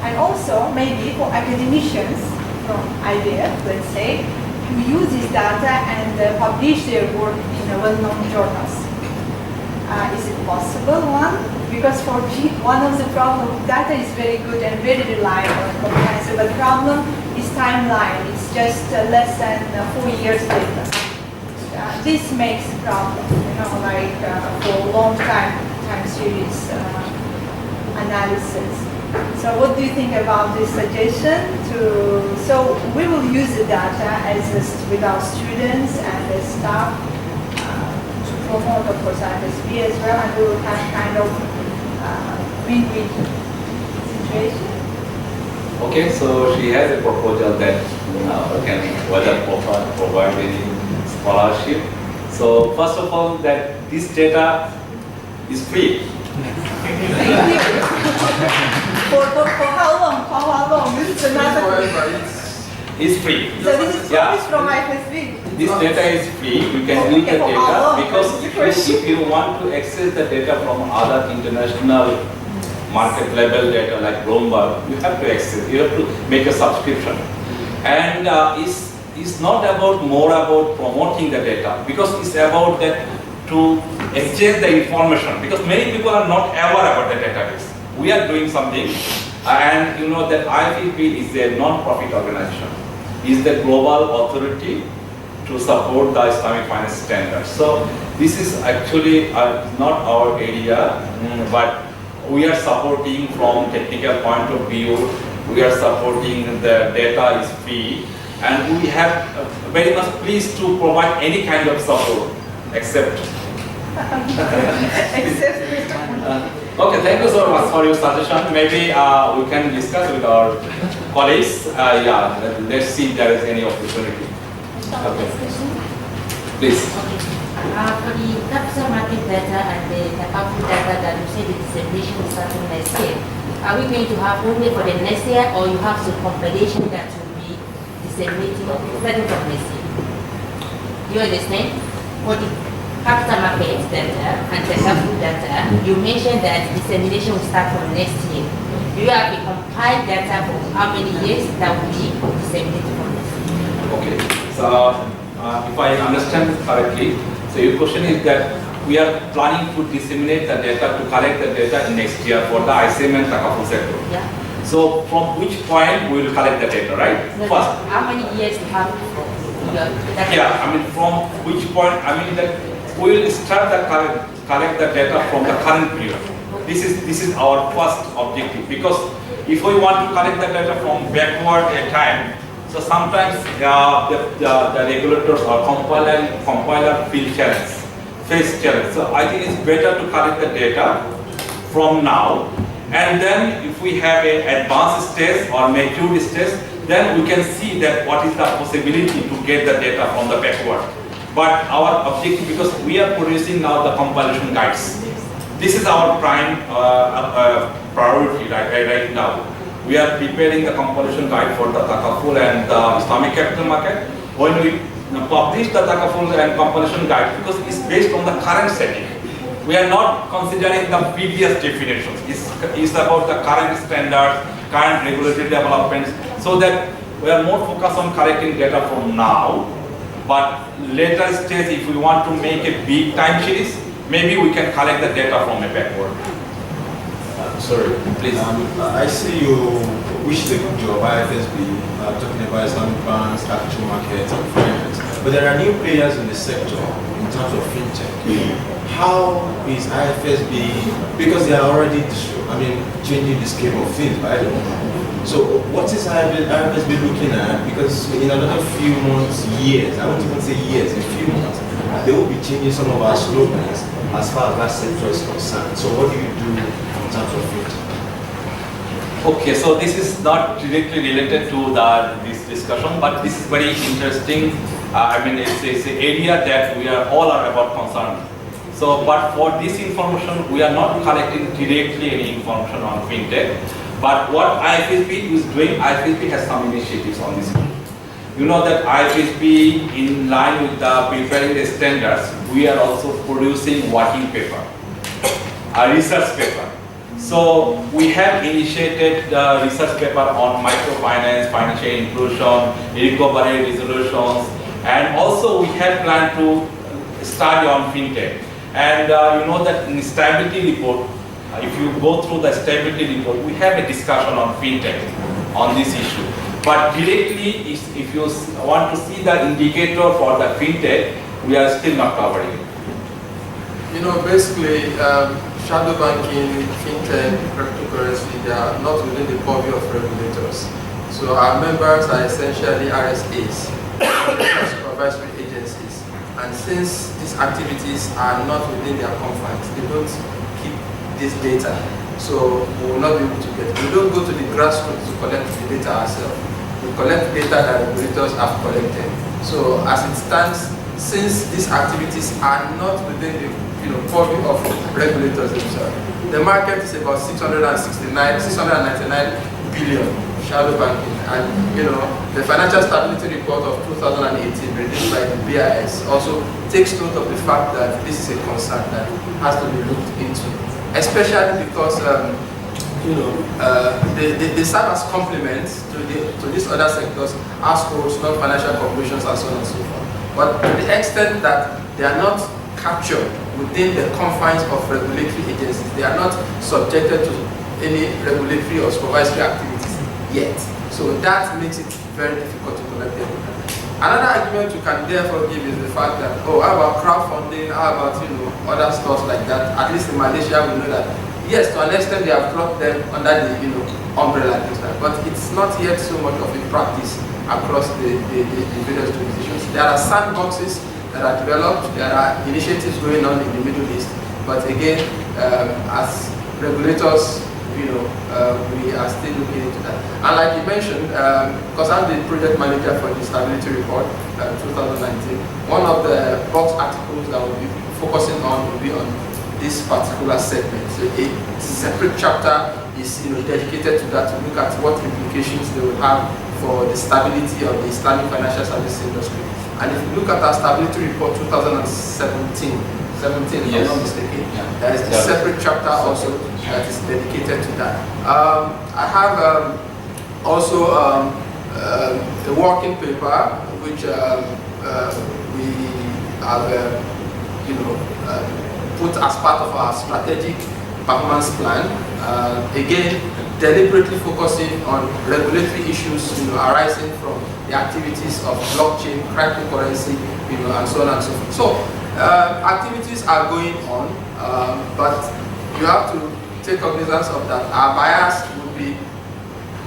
And also maybe for academicians from IIBF, let's say, who use this data and publish their work in well-known journals. Is it possible, one? Because for one of the problems, data is very good and very reliable and comprehensive, but the problem is timeline. It's just less than 4 years data. This makes a problem, like for long time series analysis. So what do you think about this suggestion? So we will use the data with our students and the staff to promote, of course, IFSB as well, and we will have kind of win-win situation. Okay, so she has a proposal that can whether provide any scholarship. So first of all, that this data is free. For how long? For how long? This is another. It's free. So this is from IFSB. This data is free. You can use the data because if you want to access the data from other international market level data like Bloomberg, you have to access. You have to make a subscription, and it's not more about promoting the data because it's about that to exchange the information because many people are not aware about the database. We are doing something, and you know that IFSB is a non-profit organization. Is the global authority to support the Islamic finance standards. So this is actually not our area, but we are supporting from technical point of view. We are supporting the data is free, and we have very much pleased to provide any kind of support except. Okay, thank you so much for your suggestion. Maybe we can discuss with our colleagues. Yeah, let's see if there is any opportunity. Okay. Please. Okay. For the capital market data and the capital data that you say the dissemination will start from next year, are we going to have only for the next year, or you have some compilation that will be disseminating starting from next year? You understand? For the capital market data and the capital data, you mentioned that dissemination will start from next year. Do you have a compiled data for how many years that will be disseminated from next year? Okay. So if I understand correctly, so your question is that we are planning to disseminate the data, to collect the data in next year for the ICM and Takaful sector. Yeah. So from which point we will collect the data, right? No, First. how many years you have for your data? Yeah, I mean from which point, I mean that we will start the collect the data from the current period. This is our first objective because if we want to collect the data from backward a time, so sometimes the regulators or compiler face challenge. So I think it's better to collect the data from now, and then if we have an advanced stage or mature stage, then we can see that what is the possibility to get the data from the backward. But our objective, because we are producing now the compilation guides. This is our prime priority right now. We are preparing the compilation guide for the Takaful and the Islamic capital market. When we publish the Takaful and compilation guide, because it's based on the current setting, we are not considering the previous definitions. It's about the current standards, current regulatory developments, so that we are more focused on collecting data from now. But later stage, if we want to make a big time series, maybe we can collect the data from a backward. Sorry, please. I see you wish the good job, IFSB, talking about Islamic banks, capital markets, and finance. But there are new players in the sector in terms of fintech. How is IFSB, because they are already, changing the scale of things, by the way. So what is IFSB looking at? Because in another few months, years, I won't even say years, in a few months, they will be changing some of our slogans as far as that sector is concerned. So what do you do in terms of fintech? Okay, so this is not directly related to this discussion, but this is very interesting. It's an area that we are all about concerned. So, but for this information, we are not collecting directly any information on fintech. But what IFSB is doing, IFSB has some initiatives on this. You know that IFSB, in line with the preparing the standards, we are also producing working paper, a research paper. So we have initiated the research paper on microfinance, financial inclusion, recovery resolutions, and also we have planned to study on fintech. And you know that in stability report, if you go through the stability report, we have a discussion on fintech on this issue. But directly, if you want to see the indicator for the fintech, we are still not covering it. Basically, shadow banking, fintech, cryptocurrency, they are not within the purview of regulators. So our members are essentially RSAs, supervisory agencies. And since these activities are not within their confines, they don't keep this data. So we will not be able to get it. We don't go to the grassroots to collect the data ourselves. We collect data that regulators have collected. So as it stands, since these activities are not within the purview of regulators themselves, the market is about 699 billion shadow banking, and the financial stability report of 2018 released by the PSIFIs also takes note of the fact that this is a concern that has to be looked into, especially because they serve as complements to these other sectors, households, non-financial corporations, and so on and so forth. But to the extent that they are not captured within the confines of regulatory agencies, they are not subjected to any regulatory or supervisory activities yet. So that makes it very difficult to collect them. Another argument you can therefore give is the fact that, how about crowdfunding, how about other stuff like that. At least in Malaysia, we know that yes, to an extent they have brought them under the umbrella things like that, but it's not yet so much of a practice across the various jurisdictions. There are sandboxes that are developed, there are initiatives going on in the Middle East, but again, as regulators, we are still looking into that. And like you mentioned, because I'm the project manager for the Stability Report 2019, one of the box articles that we'll be focusing on will be on this particular segment. So a separate chapter is dedicated to that, to look at what implications they will have for the stability of the Islamic financial services industry. And if you look at our Stability Report 2017, if I'm not mistaken, there is a separate chapter also that is dedicated to that. I have also a working paper which we have put as part of our strategic performance plan. Again, deliberately focusing on regulatory issues arising from the activities of blockchain, cryptocurrency, and so on and so forth. So activities are going on, but you have to take cognizance of that. Our bias would be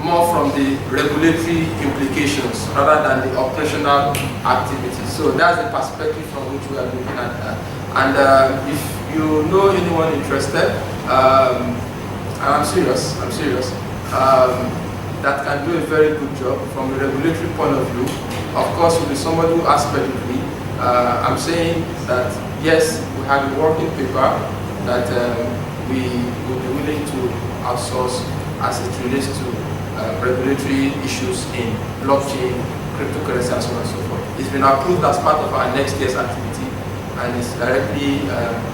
more from the regulatory implications rather than the operational activities. So that's the perspective from which we are looking at that. And if you know anyone interested, and I'm serious, that can do a very good job from a regulatory point of view. Of course, will be somebody who has pedigree. I'm saying that yes, we have a working paper that we will be willing to outsource as it relates to regulatory issues in blockchain, cryptocurrency, and so on and so forth. It's been approved as part of our next year's activity, and it's directly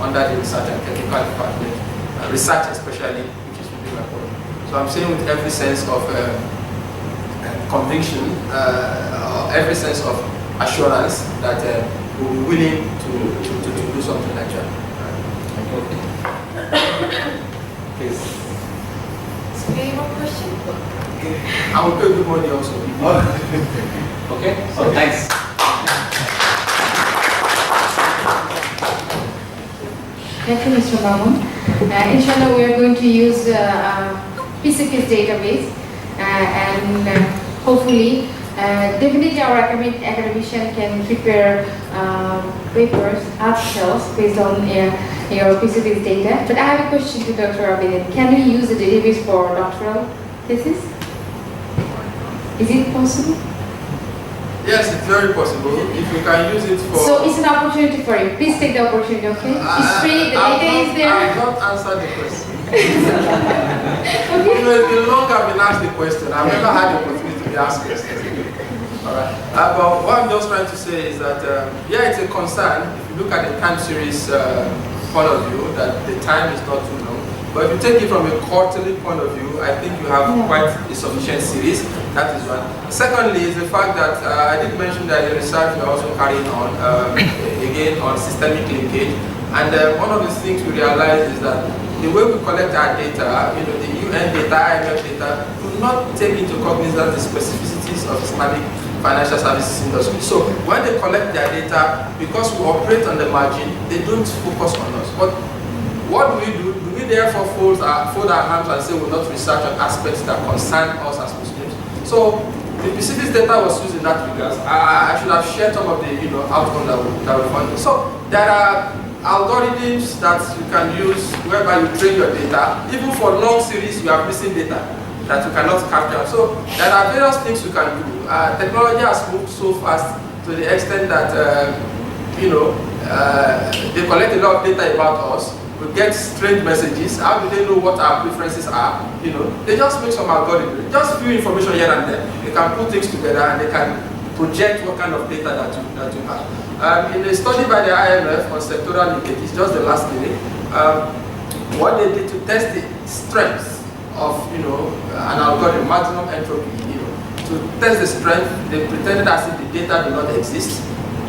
under the research and technical department, research especially, which is within my body. So I'm saying with every sense of conviction, every sense of assurance that we'll be willing to do something like that. Please. So we have a question? I will pay good money also. Okay, so thanks. Thank you, Mr. Mamun. Inshallah, we are going to use PSIFIs database and hopefully, definitely our academician can prepare papers, articles based on your PSIFIs data. But I have a question to Dr. Abideen. Can we use the database for doctoral thesis? Is it possible? Yes, it's very possible. If you can use it for... So it's an opportunity for you. Please take the opportunity, okay? It's free, the data is there. I have not answered the question. You know, it's been long I've been asked the question. I've never had the opportunity to be asked questions. Alright. But what I'm just trying to say is that, yeah, it's a concern. If you look at the time series point of view, that the time is not too long. But if you take it from a quarterly point of view, I think you have quite a sufficient series. That is one. Secondly, is the fact that I did mention that the research we are also carrying on, again, on systemic linkage. And one of the things we realize is that the way we collect our data, you know, the UN data, IIUM data, do not take into cognizance the specificities of Islamic financial services industry. So when they collect their data, because we operate on the margin, they don't focus on us. But what do we do? Do we therefore fold our hands and say we'll not research on aspects that concern us as Muslims? So the PSIFIs data was used in that regard. I should have shared some of the outcomes that we found. So there are algorithms that you can use whereby you train your data. Even for long series, you are missing data that you cannot capture. So there are various things you can do. Technology has moved so fast to the extent that they collect a lot of data about us. We get strange messages. How do they know what our preferences are? You know, they just make some algorithm, just few information here and there. They can put things together and they can project what kind of data that you have. In a study by the IMF on sectoral linkages, just the last minute, what they did to test the strength of an algorithm, maximum entropy, to test the strength, they pretended as if the data do not exist,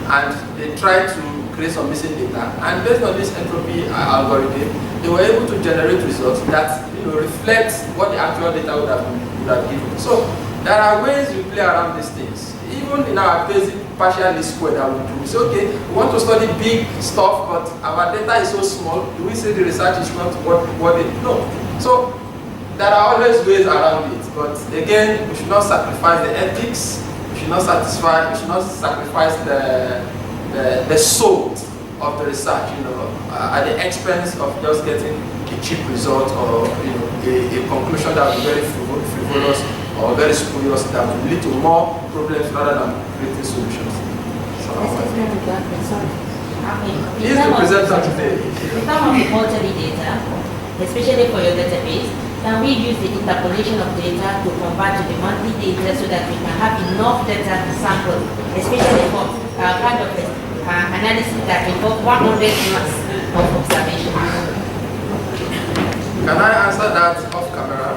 and they tried to create some missing data, and based on this entropy algorithm, they were able to generate results that reflect what the actual data would have given. So there are ways we play around these things. Even in our basic partial least square that we do, we say, okay, we want to study big stuff, but our data is so small. Do we say the research is not what it? No. So there are always ways around it, but again, we should not sacrifice the ethics. We should not sacrifice the soul of the research, at the expense of just getting a cheap result or a conclusion that will be very frivolous or very spurious that will lead to more problems rather than creating solutions. He's the presenter today. In terms of the quarterly data, especially for your database, can we use the interpolation of data to convert to the monthly data so that we can have enough data to sample, especially for kind of analysis that involves 100 months of observation? Can I answer that off camera?